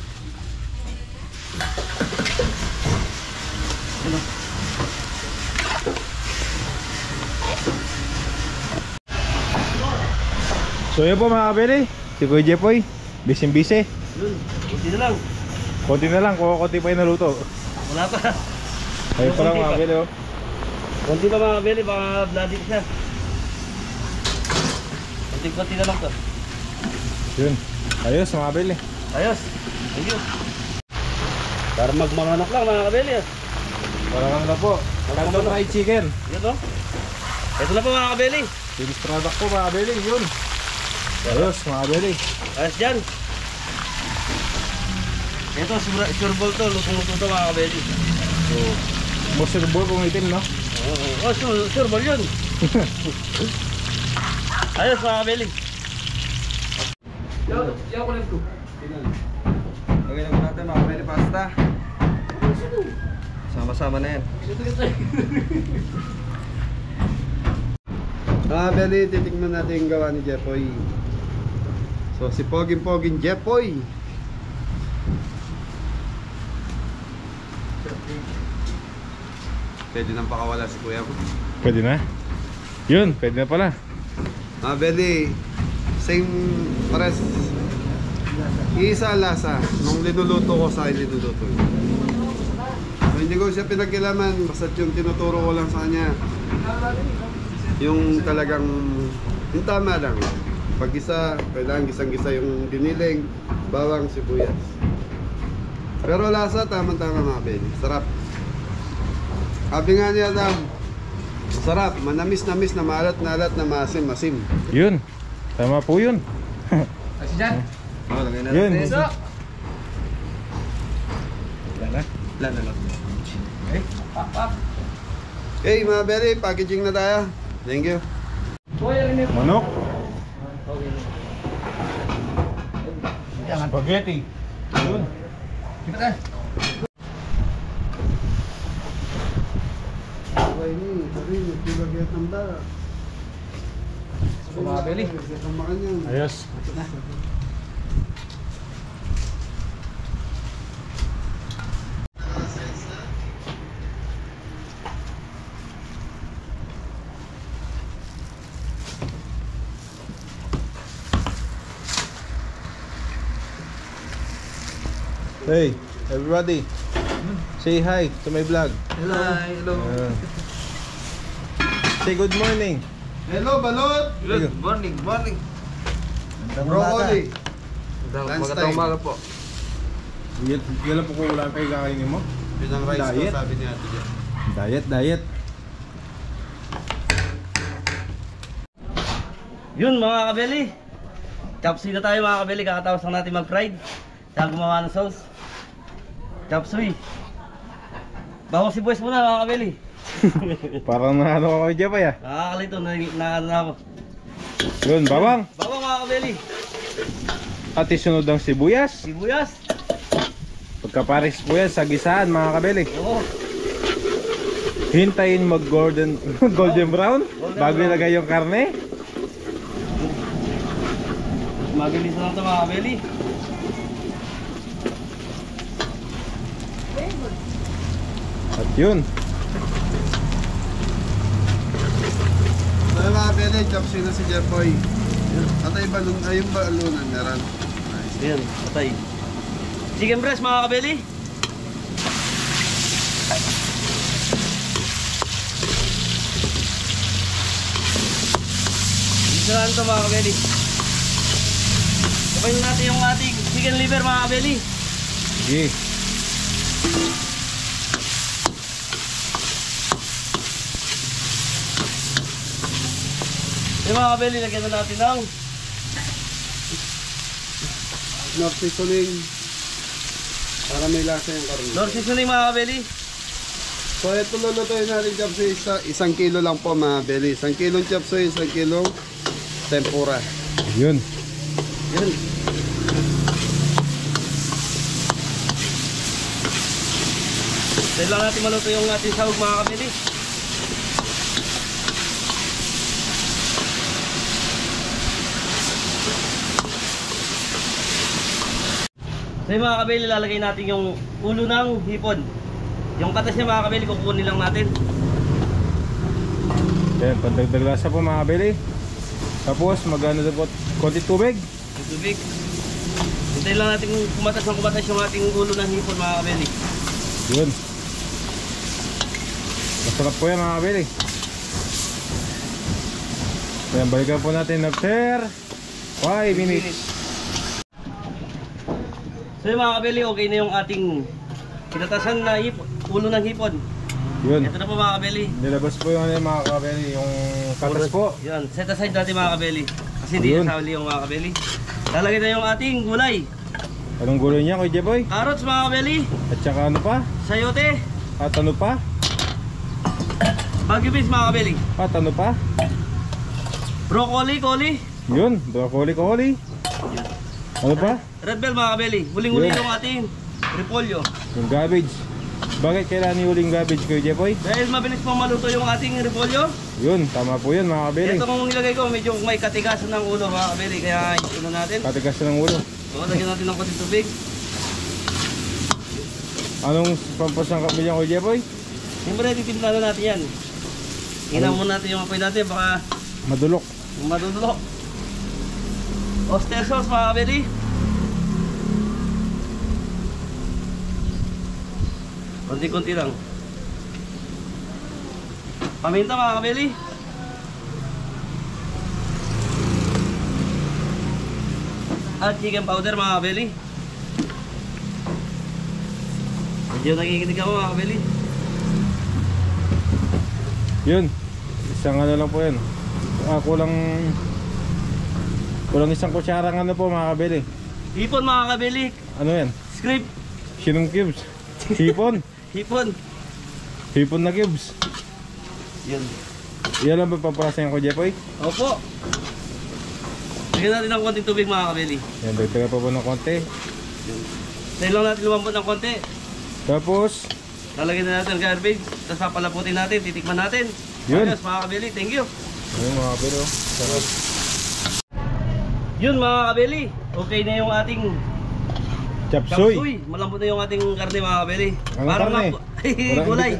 Speaker 1: So yun po mga kabeli, si Kuya Jepoy, bising-bisi.
Speaker 2: Yun, kunti na lang.
Speaker 1: Konti na lang, konti pa yung naluto.
Speaker 2: Wala pa.
Speaker 1: Ayun pa lang mga kabeli oh.
Speaker 2: Kunti pa mga kabeli, baka bloody siya. Kunti na lang to.
Speaker 1: Yun, ayos mga kabeli.
Speaker 2: Ayos. Thank you. Para magmamanak lang mga kabeli.
Speaker 1: Parang na po, Tanton fried chicken.
Speaker 2: Yun o. Ito na po mga kabeli.
Speaker 1: Finished product po mga kabeli, yun. Ayos mga kabeli.
Speaker 2: Ayos dyan. Ito, sure ball to. Lutong-luto to mga kabeli.
Speaker 1: So, most ball kung itim no?
Speaker 2: Oh, sure ball yun. Ayos mga kabeli. Yo, ko lang to.
Speaker 3: Lagay na po natin mga kabeli pasta. Sama-sama na yan.
Speaker 5: Mga kabeli, titikman natin yung gawa ni Jepoy. So si Poging Jepoy. Pwede nang pakawala si kuya ko.
Speaker 1: Pwede na? Yun, pwede na pala.
Speaker 5: Mga kabeli, same pares. Isa lasa nung linuluto ko sa akin linuluto. So, hindi ko siya pinagkilaman, basta yung tinuturo ko lang sa kanya. Yung talagang, yung tama lang. Pag isa, kailangan gisang-gisa yung diniling, bawang, sibuyas. Pero lasa, tama-tama mga kabeli. Sarap. Sabi nga niya Adam, sarap, manamis-namis, na maalat-nalat, na maasim-masim.
Speaker 1: Yun. Tama po yun.
Speaker 3: Kasi dyan. Oh, lagay na
Speaker 1: Yun.
Speaker 3: natin.
Speaker 1: Lala.
Speaker 3: Lalo lang. Okay. Pak.
Speaker 5: Okay mga beri, packaging na tayo. Thank you.
Speaker 1: Manok. Spaghetti. Yun.
Speaker 3: Kita tayo.
Speaker 5: Okay ni, sabi, nagpilagyan ng dara.
Speaker 3: Mga beli.
Speaker 5: Ang makanyan.
Speaker 1: Ayos. Hey, everybody. Say hi to my vlog.
Speaker 3: Hello. Hello.
Speaker 1: Say good morning.
Speaker 5: Hello, balot!
Speaker 3: Good morning. Morning.
Speaker 5: Broccoli.
Speaker 3: Magandang umaga po.
Speaker 1: Yan lang po kung wala kayo kakainin mo.
Speaker 5: Yun ang rice ko,
Speaker 1: Diet.
Speaker 5: sabi niya ito dyan.
Speaker 1: Diet.
Speaker 2: Yun mga kabeli. Chopsuey na tayo mga kabeli. Kakatapos lang natin mag-fried. Tsaka gumawa ng sauce. Chopsuey. Bawang sibuyas muna mga kabeli.
Speaker 1: Parang naano ako kay Jeff ah.
Speaker 2: Nakakalito na ako.
Speaker 1: Yun, bawang.
Speaker 2: Bawang mga kabeli.
Speaker 1: At isunod ang sibuyas.
Speaker 2: Sibuyas.
Speaker 1: Pagkapares po yan sa gisaan mga kabeli.
Speaker 2: Oo.
Speaker 1: Hintayin mag golden brown bago ilagay yung karne.
Speaker 2: Magilis na lang ito mga kabeli.
Speaker 1: At yun.
Speaker 5: So yung mga beli, chopsy na si Jepoy. Atay balon, ay yung balunan meron.
Speaker 2: Ayan, patay. Chicken breast mga kabeli. Isa lang ito mga kabeli. Kapain natin yung ating chicken liver mga kabeli.
Speaker 1: Sige.
Speaker 2: Yung mga kabeli, lagyan na natin ng
Speaker 5: North seasoning. Para may lasa yung karne.
Speaker 2: Lord seasoning mga kabeli.
Speaker 5: So ito lulutuin natin chopsy, isang kilo lang po mga beli. 1 kilong chopsy, 1 kilong tempura.
Speaker 1: Yun.
Speaker 2: Yun. Dahil lang natin maluto yung ating sahog mga kabeli. So yung mga kabeli, lalagay natin yung ulo ng hipon. Yung katas niya mga kabeli, kukunin lang natin.
Speaker 1: Yan, pandagdag lasa po mga kabeli. Tapos magano na po konti tubig.
Speaker 2: Yung tubig. Hintayin lang natin kumatas ng kumatas yung ating ulo ng hipon mga kabeli.
Speaker 1: Yun. Masarap po yan mga kabeli. Yan, balikan po natin after 5 minutes.
Speaker 2: So yung mga kabeli, okay na yung ating kinatasan na ulo ng hipon.
Speaker 1: Yun.
Speaker 2: Ito na po mga kabeli.
Speaker 1: Nilabas po yung ano, mga kabeli, yung katas po.
Speaker 2: Yan, set aside natin mga kabeli. Kasi hindi
Speaker 1: Yun.
Speaker 2: nasawali yung mga kabeli. Lalagay na yung ating gulay.
Speaker 1: Anong gulay niya, Kuya Jeboy?
Speaker 2: Carrots mga kabeli.
Speaker 1: At saka ano pa?
Speaker 2: Sayote.
Speaker 1: At ano pa?
Speaker 2: Baguio beans mga kabeli.
Speaker 1: At ano pa?
Speaker 2: Broccoli, koli.
Speaker 1: Yun, broccoli. Ano pa?
Speaker 2: Red bell mga kabeli. Huling-huli
Speaker 1: Yun.
Speaker 2: yung ating repolyo.
Speaker 1: Yung garbage. Bakit kailangan yung huling garbage ko, Jepoy?
Speaker 2: Dahil mabilis pong maluto yung ating repolyo.
Speaker 1: Yun, tama po yun mga kabeli.
Speaker 2: Ito kung nilagay ko, medyo may katigasan ng ulo mga kabeli. Kaya ito na natin.
Speaker 1: Katigas na ng ulo.
Speaker 2: So, lagyan natin ng konting tubig.
Speaker 1: Anong pampasang kabilyan ko, Jepoy?
Speaker 2: Siyempre, titimpla na natin yan. Hinam muna natin yung apoy natin, baka
Speaker 1: Madulok.
Speaker 2: madudulok. Oyster sauce mga kabeli. Konti-konti lang. Paminta mga kabeli. At chicken powder mga kabeli. Medyo nakikinig ako mga kabeli.
Speaker 1: Yun. Isang ano lang po yun. Kulang isang kutsarang ano po mga kabeli.
Speaker 2: Hipon mga kabeli.
Speaker 1: Ano yan?
Speaker 2: Script.
Speaker 1: Sinong cubes? Hipon.
Speaker 2: Hipon.
Speaker 1: Hipon na cubes.
Speaker 2: Yun.
Speaker 1: Yan lang ba pamparasayan ko, Jepoy?
Speaker 2: Opo. Lagyan natin ng konting tubig mga kabeli.
Speaker 1: Yan, dagdagan pa po ng konti.
Speaker 2: Dahil lang natin lumambot ng konti.
Speaker 1: Tapos,
Speaker 2: Lalagyan na natin ang garbage. Tapos papalaputin natin, titikman natin.
Speaker 1: Yun.
Speaker 2: Ayos mga kabeli, thank you.
Speaker 1: ayun mga kabeli, oh. Sarap.
Speaker 2: Yun mga kabeli, okay na yung ating
Speaker 1: Chapsuy.
Speaker 2: chapsuy. Malambot na yung ating karne mga kabeli.
Speaker 1: Anong
Speaker 2: Parang
Speaker 1: karne?
Speaker 2: gulay.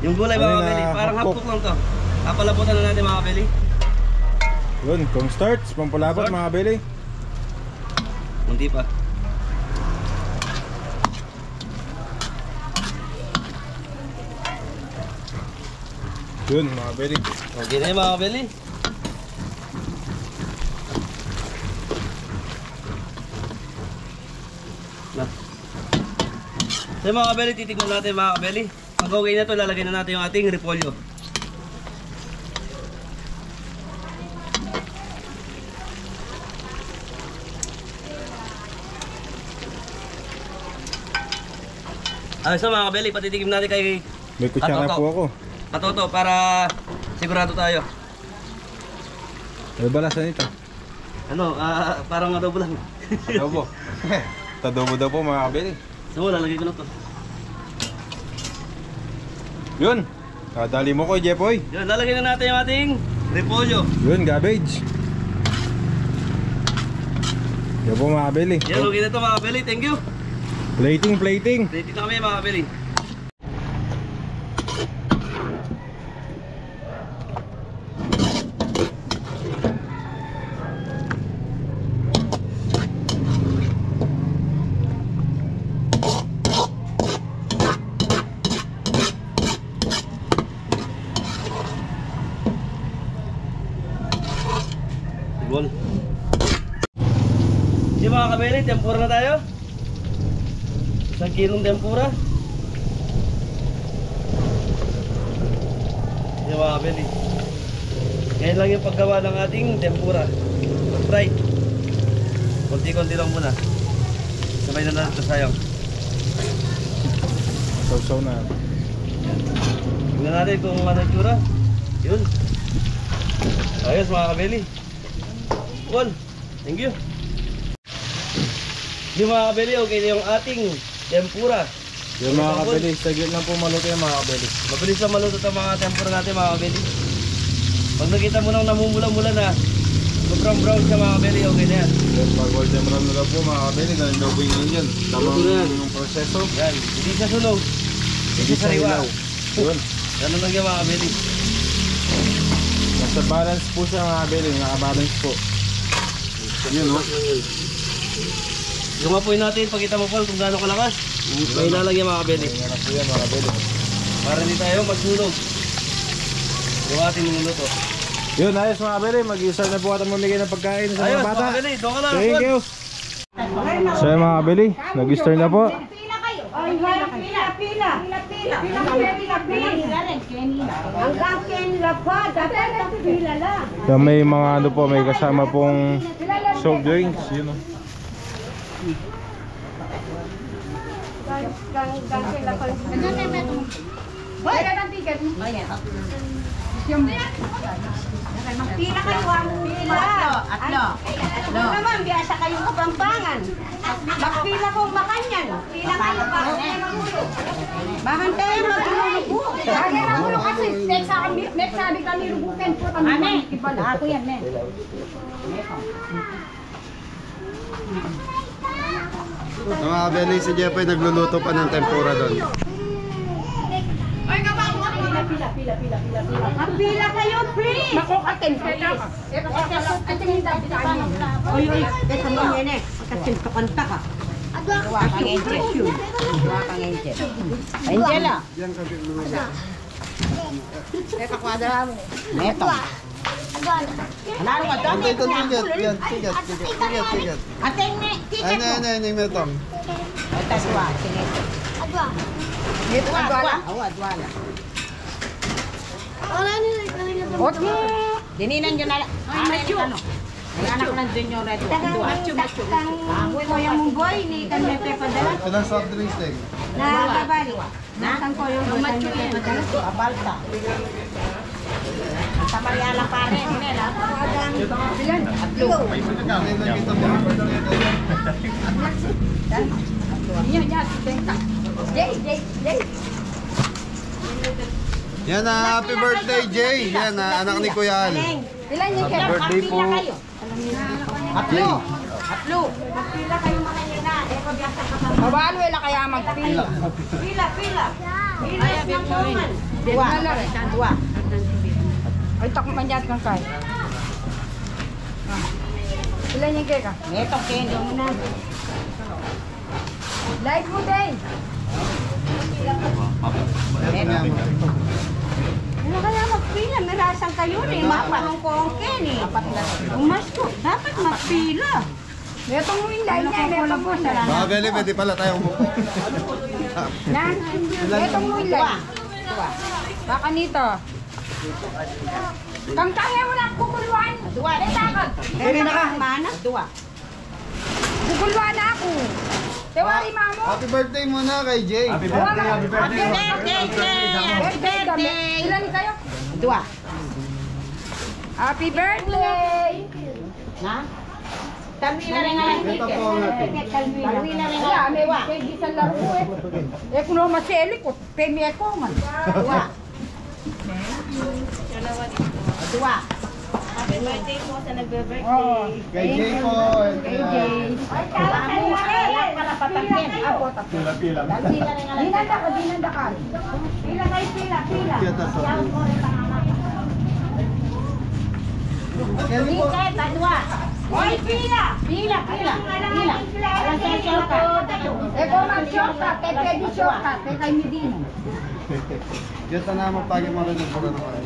Speaker 2: Yung gulay
Speaker 1: Ano
Speaker 2: mga
Speaker 1: yun,
Speaker 2: kabeli, parang
Speaker 1: hapkok?
Speaker 2: hapkok lang to. Papalaputan na natin mga kabeli.
Speaker 1: Yun, kung starts, pampalapot
Speaker 2: Start.
Speaker 1: mga kabeli.
Speaker 2: Munti pa.
Speaker 1: Yun mga kabeli.
Speaker 2: Okay na yun mga kabeli. Na. So mga kabeli, titignan natin mga kabeli. Pag okay na to, lalagay na natin yung ating repolyo. So mga kabeli, patitikim natin kay
Speaker 1: May kutsara
Speaker 2: Atoto.
Speaker 1: po ako.
Speaker 2: Katoto para sigurado tayo.
Speaker 1: Ano ba lasa nito?
Speaker 2: Ano, parang adobo lang.
Speaker 1: Adobo. Tadobo daw po mga kabeli.
Speaker 2: So, lalagay ko na to.
Speaker 1: Yun. Kadali mo ko, Jepoy.
Speaker 2: Yun, lalagay na natin yung ating repolyo.
Speaker 1: Yun, garbage. Yan po mga kabeli.
Speaker 2: Yan, okay na to mga kabeli. Thank you.
Speaker 1: Plating.
Speaker 2: Ready na kami mga kabeli. Sigol. Di mga kabeli, tempura na tayo. 1 kilong tempura. Di mga kabeli. Ngayon lang yung paggawa ng ating tempura. Fried. Konti-konti lang muna. Sabay na natin ito sayang.
Speaker 1: Sausaw na.
Speaker 2: Tingnan natin kung ano yung tsura. Yun. Ayos mga kabeli. Well, thank you. Yung mga kabeli, okay na yung ating tempura.
Speaker 1: Yung mga kabeli, saglit lang po maluto yung mga kabeli.
Speaker 2: Mabilis na maluto ang mga tempura natin mga kabeli. Pag nakita mo nang namumula-mula na, brown siya mga kabeli, okay na yan.
Speaker 1: Then pag golden brown na lang po mga kabeli, nalinobo yun yun. Tamang
Speaker 2: Luto na yan.
Speaker 1: yung proseso.
Speaker 2: Yan, hindi siya sunog. Hindi siya sariwa.
Speaker 1: Yun.
Speaker 2: Ganun lang yung mga kabeli.
Speaker 1: Nasa balance po siya mga kabeli, naka-balance po. Yun o.
Speaker 2: Yung apoy natin, pakita mo Paul kung gaano kalakas. May ilalagay mga kabeli.
Speaker 1: Ayan na po yan mga kabeli.
Speaker 2: Para hindi tayo magsunog. Yung ating niluluto.
Speaker 1: Yun, ayos mga kabeli, mag-isa na po at mamigay ng pagkain sa
Speaker 2: Ayos
Speaker 1: mga bata.
Speaker 2: mga kabeli, doon ka lang.
Speaker 1: Thank
Speaker 2: Paul.
Speaker 1: you. So yun mga kabeli, nag-start na po.
Speaker 4: Pila kayo. Ay, pila. Hanggang Kenla pa. Dapat ang pila lang.
Speaker 1: So may mga ano po, may kasama pong soft drinks. Yun o.
Speaker 4: Pila kayo. Pila. Tatlo. Ano naman, biyasa kayong kapampangan. Magpila kong makanyan. Pila kayo ba? Bahan tayo maglulubo.
Speaker 6: Lagi na ulo kasi next sabi kami rubukin po kami. Ane, ako yan, ne.
Speaker 5: Mga kabeli, si Jepoy nagluluto pa ng tempura doon.
Speaker 4: Magpila kayo, please.
Speaker 6: Nako, atin. Atin yung dapat kami.
Speaker 4: Oy, teka mo yan eh. Kasi kakanta ka.
Speaker 6: Dua kang angel. Dua kang angel. Angel ah. Teka, kwadra mo. Neto. Lalo ka doon.
Speaker 5: Antay ko tigat. Yan, tigat.
Speaker 6: Atin ni, tiket mo.
Speaker 5: Ano, metong.
Speaker 6: Ito, dua. Sige. Dua. Dua na. Oto. Dininan nyo na lang. Ay, macho. Ay, anak ng junior ito. Macho.
Speaker 4: Ko yung munggoy ni kanme pe padala.
Speaker 5: Ilang soft drinks din?
Speaker 4: Nakabali. Nasaan ko yung macho pe padala.
Speaker 6: Abalta. Sa Mariala pa rin. Nila.
Speaker 4: Bilan.
Speaker 6: Atlo.
Speaker 5: Yan na, happy birthday Jay. Yan na, anak ni Kuya Al.
Speaker 6: Ilan yung kaya?
Speaker 5: Birthday po.
Speaker 6: Atlo. Atlo.
Speaker 4: Magpila kayo makanina. Eh, pabiyasa ka pa.
Speaker 6: Mabalo ila kaya magpila.
Speaker 4: Pila. Pila ng kuman.
Speaker 6: Dua. Dua. Ay, takman niya kang kay. Ilan yung kaya? Ito, Kenny. Like mo, Day.
Speaker 4: Ano kaya magpila? Mirasan kayo eh. Mapanong ko ang ken eh. Umas ko. Dapat magpila.
Speaker 6: Ito mo yung line niya. Ito mo yung line.
Speaker 5: Mga beli, pwede pala tayong umupo.
Speaker 6: Ito mo yung line. Baka nito. Kang kaya mo lang kukuluan. Dua.
Speaker 4: Pwede na ka. Mana?
Speaker 6: Dua. Kukuluan na ako. Tewari mamo.
Speaker 5: Happy birthday muna kay Jay.
Speaker 6: Happy birthday, Jay. Ilan kayo? Dua. Happy birthday. Na? Talwi na rin nga lang
Speaker 5: Ito po ang ating.
Speaker 6: Talwi na rin nga lang. May pwede sa laro eh. Eh kung naman maseli ko, pemi ako man. Dua. Dua.
Speaker 4: Happy birthday po sa nagbe-birthday.
Speaker 5: Kay Jay po.
Speaker 6: Kay Jay. Ay, kalapatan yan. Apo, tapos. Pila. Dinanda ka.
Speaker 4: Pila kayo, pila.
Speaker 5: Kita sa.
Speaker 6: Dika, dua.
Speaker 4: Oy, pila.
Speaker 6: Pila. Alam sa shortcut. Eh kung mag-shortcut, eh pwede shortcut. Eh kay Medina.
Speaker 5: Kita na magpagi mo rin yung pura naman.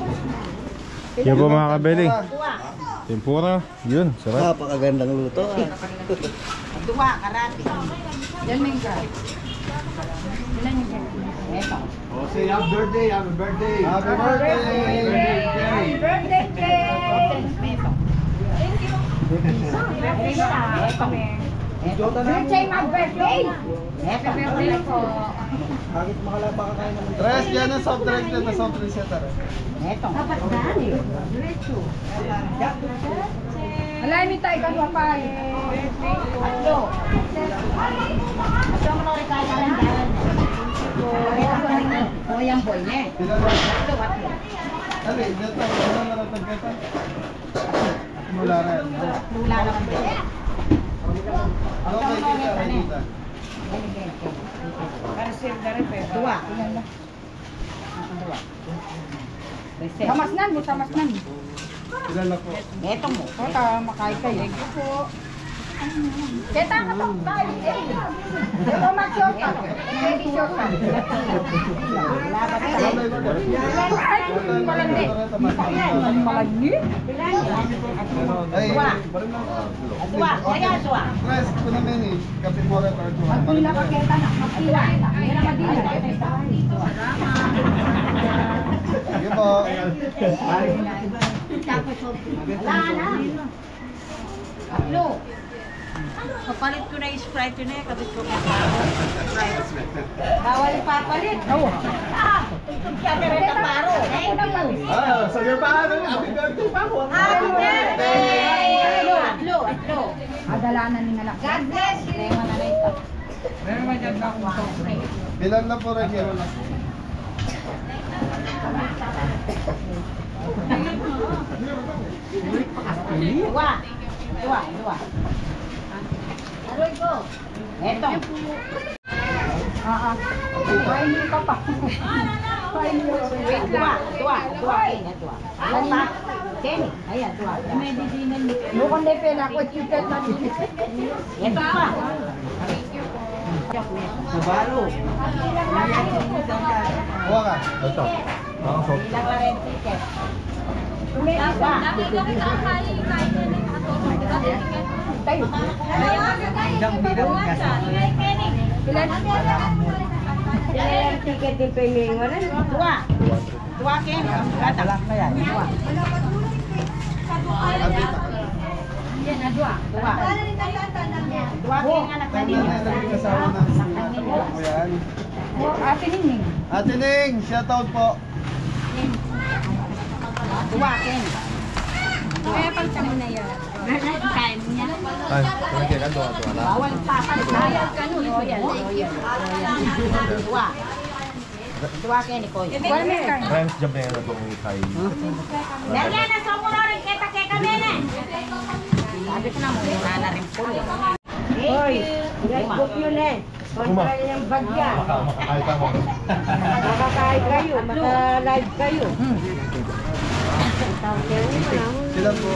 Speaker 1: Yan po mga kabeli.
Speaker 6: Dua.
Speaker 1: Tempura. Yun, sarap.
Speaker 2: Napakagandang luto.
Speaker 6: Dua, karati. Yan may ka. Ilan yung kaya? Eto.
Speaker 5: Oh, say happy birthday. Happy birthday, Jay.
Speaker 6: Birthday cake! Birthday mag-birthday! Happy birthday po!
Speaker 5: Tres, yan ang soft drinks na soft drinks yan tara.
Speaker 6: Eto.
Speaker 4: Dapat daan eh. Diretso.
Speaker 6: Alay, may tayo kanwa pa eh. Atlo. Atlo mo na rin kaya rin dyan. O yan boy, ne? Atlo.
Speaker 5: Dali, dito. Ano naratag kita? Mula rin.
Speaker 6: Lula naman din.
Speaker 5: Okay, kita.
Speaker 6: Dua. Samasnan mo, samasnan.
Speaker 5: Ilan na po?
Speaker 6: Eto mo. Ito, makain kayo. Thank you po. Kita ka to, tayo. Ito mag-shortcut. Hindi shortcut. Labat tayo. Ay, malandi. Malandi?
Speaker 5: Ay,
Speaker 6: Dua. Dua. Kaya dua.
Speaker 5: Tres, ito namin eh. Kape mo rin or dua.
Speaker 6: Magpila ka kita na. Magpila. Yan ang madina.
Speaker 5: Sige po.
Speaker 6: Wala na. Atlo. Kapalit ko na yung Sprite yun eh. Kapit ko na bawal ipapalit. Oo. Sabi rin ang paro.
Speaker 5: Ah, so you're pa. Happy birthday pa po.
Speaker 6: Happy birthday! dalanan ni anak. God bless you. Rewan na rin ka.
Speaker 5: Bilang na po rin yun.
Speaker 6: Dua. Aroy ko. Eto. Pahingi ka pa. Dua. Ayan pa. Kenny. Ayan, dua. Bukan DP na ako. Chicken na dito. Eto pa.
Speaker 2: Subaru.
Speaker 5: Huwag ka.
Speaker 6: Ilang na rin ticket. Tayo. Ilang ticket di pwedeng wala. Dua Kenny. Katalak na yan. Dua. Dua Kenny anak na din. Ate Ning.
Speaker 5: Ate Ning, shoutout po.
Speaker 6: Dua Kenny. Kaya pang kami na yan. Kain niya.
Speaker 1: Ay, okay ka doon.
Speaker 6: Bawal papalit. Royal ka nun. Royal. Dua Kenny ko.
Speaker 1: Friends, jam na yan itong kay...
Speaker 6: Lagyan na sa muna rin kita kami na. Sabi ko na muna na rin po. Hoy, nag-book yun eh. Kontra yung bagya. Makakain kayo, maka-live kayo.
Speaker 5: Sila po.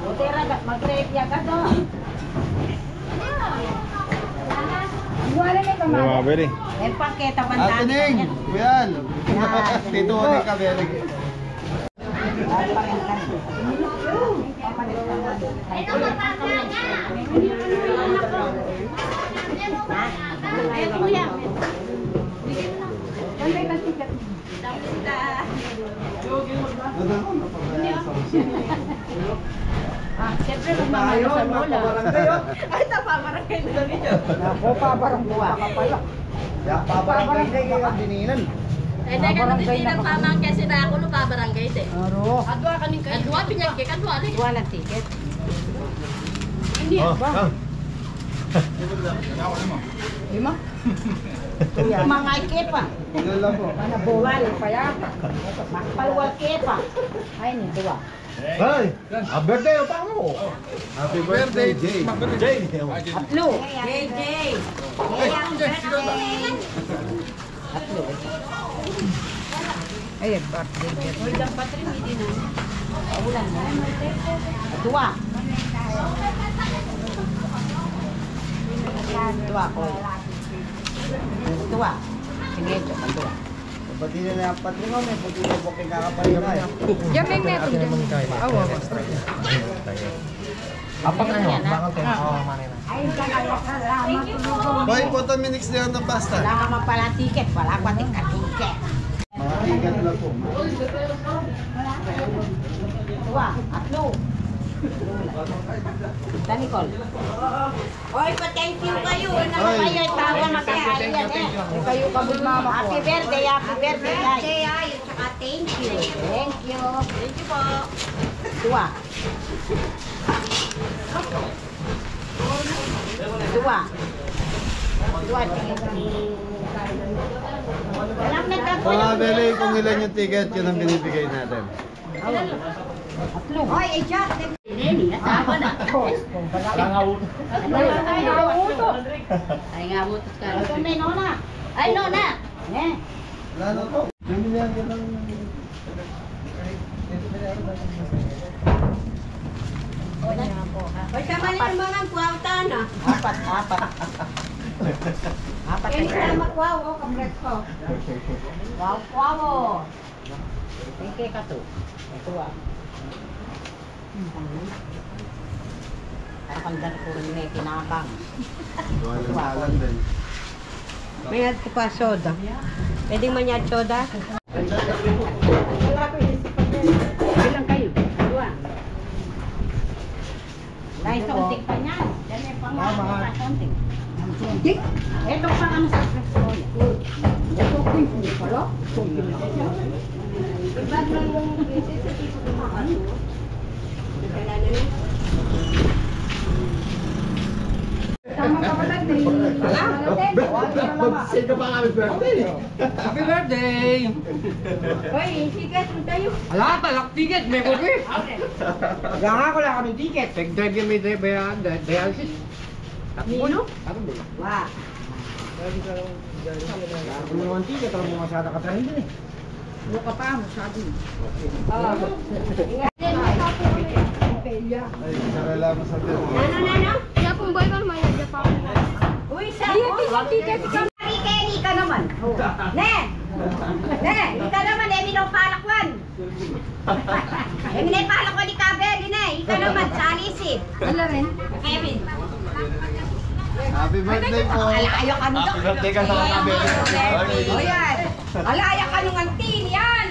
Speaker 6: Utera, mag-rate ya ka to. Wala na
Speaker 1: Ano mga beri?
Speaker 6: Eh, paketa pa
Speaker 5: Ate Ning, kuyan. Tito ni Kaberig.
Speaker 6: Siyempre, magmamahal sa lola.
Speaker 3: Ay, tapabarangay na dito.
Speaker 6: Ako pa, barang buwa ka pala.
Speaker 5: Pabarangay kayo dininan.
Speaker 3: Ay, dahil ka natin ng pamangkin sila ako no pabarangay de.
Speaker 6: Aro.
Speaker 3: Adwa ka ning kayo. Adwa, pinyag ka, adwa rin.
Speaker 6: Wala ticket.
Speaker 1: Oh, Kang.
Speaker 6: Lima? Mga kepa.
Speaker 5: Kilala po.
Speaker 6: Nabuwal pa yata. Makpalwal kepa. Ay, ni dua.
Speaker 1: Ay! Birthday pa mo!
Speaker 5: Happy birthday, Jay.
Speaker 1: Jay!
Speaker 6: Atlo.
Speaker 3: JJ.
Speaker 6: Atlo. Ay, birthday.
Speaker 3: Hoy, dang patri hindi na.
Speaker 6: Ulan na. Dua. Dua ko. Dua. Sige, dua.
Speaker 5: Pati na yung patrino, may puti na po kakapalit na.
Speaker 6: Jameng na ito. Awa.
Speaker 1: Apa na yun? Bakit kayo? Oo, manay na.
Speaker 6: Ay, salamat.
Speaker 5: Boy, puto minix na yung pasta.
Speaker 6: Wala ka man pala ticket. Wala ka ticket.
Speaker 5: Mga tigat na po.
Speaker 6: Dua. Atlo. Tanikol.
Speaker 4: Oy, pa-thank you kayo.
Speaker 5: Oy.
Speaker 6: Kayo tawa makakain yan eh. Kayo kabul mama ko. Happy birthday guys.
Speaker 4: Birthday ay, tsaka thank you.
Speaker 6: Thank you.
Speaker 3: Thank you po.
Speaker 6: Dua. Dua. Dua. Walang nagkapo.
Speaker 5: Mga beli, kung ilan yung ticket, yun ang binibigay natin.
Speaker 6: Atlo.
Speaker 4: Oy, Jack.
Speaker 3: Neni, asawa na. Ay nga mo ka.
Speaker 6: Ito may nona.
Speaker 3: Ay, no na.
Speaker 6: Eh.
Speaker 5: Wala na po. Bumilihan ka ng...
Speaker 4: Oy, sama na yung mga kwauta na.
Speaker 6: Apat. Apat.
Speaker 4: Kaya nila magwaw, kapres ko.
Speaker 6: Wow. Thank you ka to. Ito ah. Nakakandar ko rin may kinakang.
Speaker 5: Walang din.
Speaker 4: May ad ka pa soda. Pwedeng manyad soda?
Speaker 6: Ilang kayo? Dua. Dahil sontik pa niyan. Dahil may pangalan pa sontik. Sontik? Ito pa ang sa presko niya. Ito ko yung pala.
Speaker 4: Ibag lang yung princess sa tipo ng mga ano.
Speaker 3: Mag-send ka pa kami birthday. Happy birthday!
Speaker 4: Hoy, ticket mo tayo.
Speaker 3: Ala, talak ticket, may kubi. Kaya nga ko lang kami ticket. Pag-drive yung may dialysis.
Speaker 4: Nino? Wah.
Speaker 3: Kung naman ticket, alam mo masyada ka tayo din eh.
Speaker 4: Ano ka pa? Masyado.
Speaker 5: Sarala mo sa
Speaker 4: Nano?
Speaker 6: Kaya pong boy pa may nadya pa ako.
Speaker 4: Uy, sa ticket ka. Kenny ka naman. Ne, ikaw naman, Emi ng palakwan. Emi na yung palakwan ni Kabel, ikaw naman, sa Alice.
Speaker 6: Wala rin.
Speaker 4: Kevin.
Speaker 5: Happy birthday po.
Speaker 4: Alaya ka nung
Speaker 1: Happy birthday ka sa Kabel.
Speaker 4: O yan. Alaya ka nung antin, yan.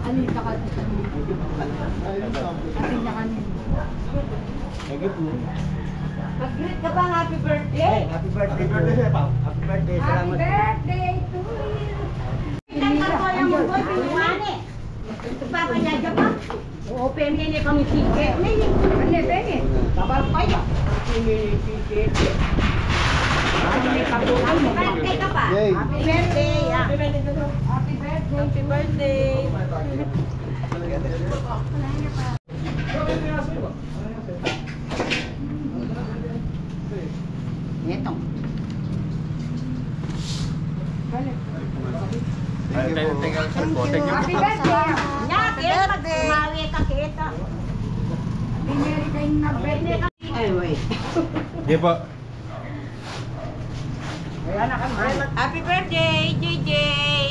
Speaker 6: Alita ka. Alita ka niya.
Speaker 4: Mag-greet ka ba ng happy birthday?
Speaker 3: Happy birthday, Happy birthday,
Speaker 4: Happy
Speaker 3: salamat.
Speaker 4: birthday to you. Tangkap ko lang mo boy, pinuwane. Ipapanyadya pa? Oo, pemene kami ticket. Ano, pene? Babal kayo.
Speaker 3: Ticket.
Speaker 4: Happy birthday ka pa?
Speaker 5: Yay.
Speaker 4: Happy birthday.
Speaker 3: Happy birthday ka daw.
Speaker 4: Happy birthday. Ito. Happy birthday. Happy birthday. Mawi ka kita.
Speaker 6: Pineri kayo na birthday.
Speaker 4: Ay, wait.
Speaker 1: Sige po.
Speaker 4: Happy birthday, JJ.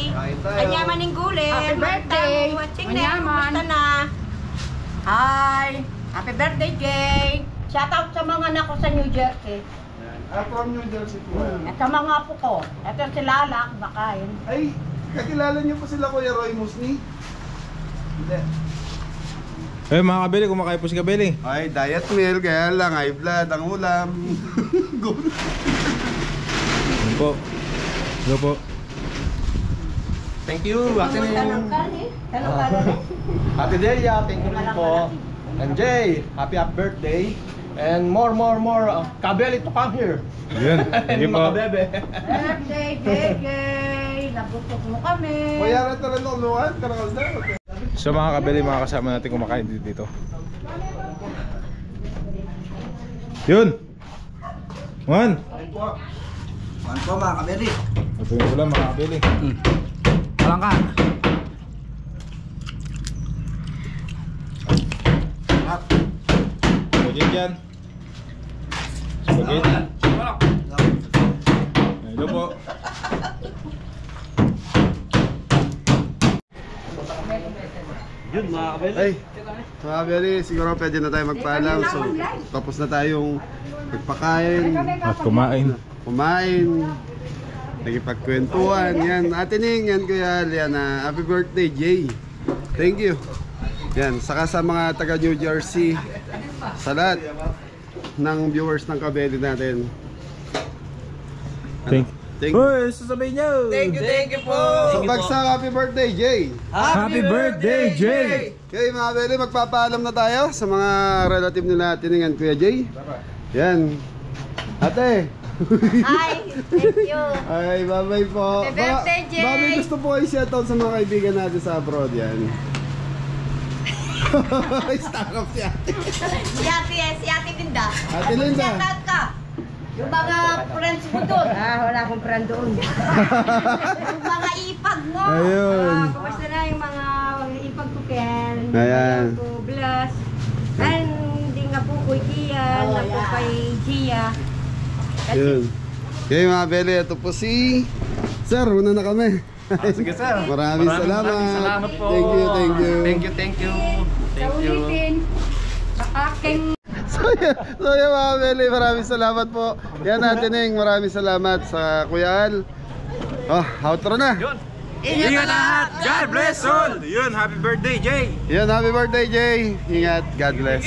Speaker 5: Kain tayo.
Speaker 4: Anyaman ng gulen.
Speaker 6: Happy birthday.
Speaker 4: Watching na.
Speaker 6: Anyaman.
Speaker 4: Kumusta na? Hi. Happy birthday, Jay. Shout out sa mga anak ko sa New Jersey.
Speaker 5: From New Jersey po.
Speaker 4: At sa mga apo ko. Ito si Lala, bakain.
Speaker 5: Ay, kakilala niyo po sila Kuya Roy Musni? Hindi.
Speaker 1: Eh mga kabeli, kumakain po si kabeli.
Speaker 5: Ay, diet meal, kaya lang high blood ang ulam.
Speaker 1: Ano po? Ano po?
Speaker 3: Thank you, Ate
Speaker 4: Tanong ka ni. Tanong ka na rin.
Speaker 3: Ate Delia, thank you rin po. And Jay, happy birthday. And more, Kabeli to come here.
Speaker 1: Yun. Sige
Speaker 3: And
Speaker 1: po.
Speaker 3: mga bebe.
Speaker 4: Birthday, JJ. Nabutok mo kami.
Speaker 5: Kuya na talaga luwan, karakal na.
Speaker 1: So mga kabeli, mga kasama natin kumakain dito. Yun! Juan!
Speaker 3: Ano po mga Kabeli?
Speaker 1: Ito yung ulam mga kabeli.
Speaker 3: Walang ka.
Speaker 1: Spaghetti dyan. Spaghetti. Hello po.
Speaker 2: Yun, mga kabeli.
Speaker 5: Ay, mga Beli, siguro pwede na tayo magpaalam. So, tapos na tayong magpakain,
Speaker 1: At kumain.
Speaker 5: kumain, nagipagkwentuhan. Yan, Ate Ning, yan Kuya Liana. Happy birthday, Jay. Thank you. Yan, saka sa mga taga New Jersey, sa lahat ng viewers ng Kabeli natin.
Speaker 1: Thank
Speaker 5: Thank you.
Speaker 1: Uy, sasabihin nyo!
Speaker 3: Thank you po.
Speaker 5: So, bagsak, happy birthday, Jay.
Speaker 1: Happy birthday, Jay!
Speaker 5: Okay mga Beli, magpapaalam na tayo sa mga relative nila Ate Ning and Kuya Jay. Yan. Ate.
Speaker 4: Hi, thank you.
Speaker 5: Ay, bye-bye po.
Speaker 4: Happy birthday, Jay!
Speaker 5: Baka may gusto po kayo shoutout sa mga kaibigan natin sa abroad yan. Stock up si Ate.
Speaker 4: Si Ate Linda.
Speaker 5: Ate Linda.
Speaker 4: Shout out ka. Yung mga friends mo doon. Wala akong friend doon. Yung mga ipag mo.
Speaker 5: Ayun.
Speaker 4: Kumusta na yung mga ipag ko, Ken?
Speaker 5: Ayan.
Speaker 4: Ko, Blas. Ay, hindi nga po ko Gian. Na po kay Gia.
Speaker 5: Yun. Okay mga Beli, ito po si Sir, una na kami.
Speaker 3: Sige sir.
Speaker 5: Maraming salamat.
Speaker 3: Maraming salamat po.
Speaker 5: Thank you, thank you.
Speaker 3: Thank you.
Speaker 6: Sa ulitin. Sa aking
Speaker 5: So yan mga Beli, maraming salamat po. Yan Ate Ning, maraming salamat sa Kuya Al. Oh, outro na.
Speaker 1: Ingat lahat! God bless all! Yun, happy birthday, Jay!
Speaker 5: Yan, happy birthday Jay. Ingat, God bless.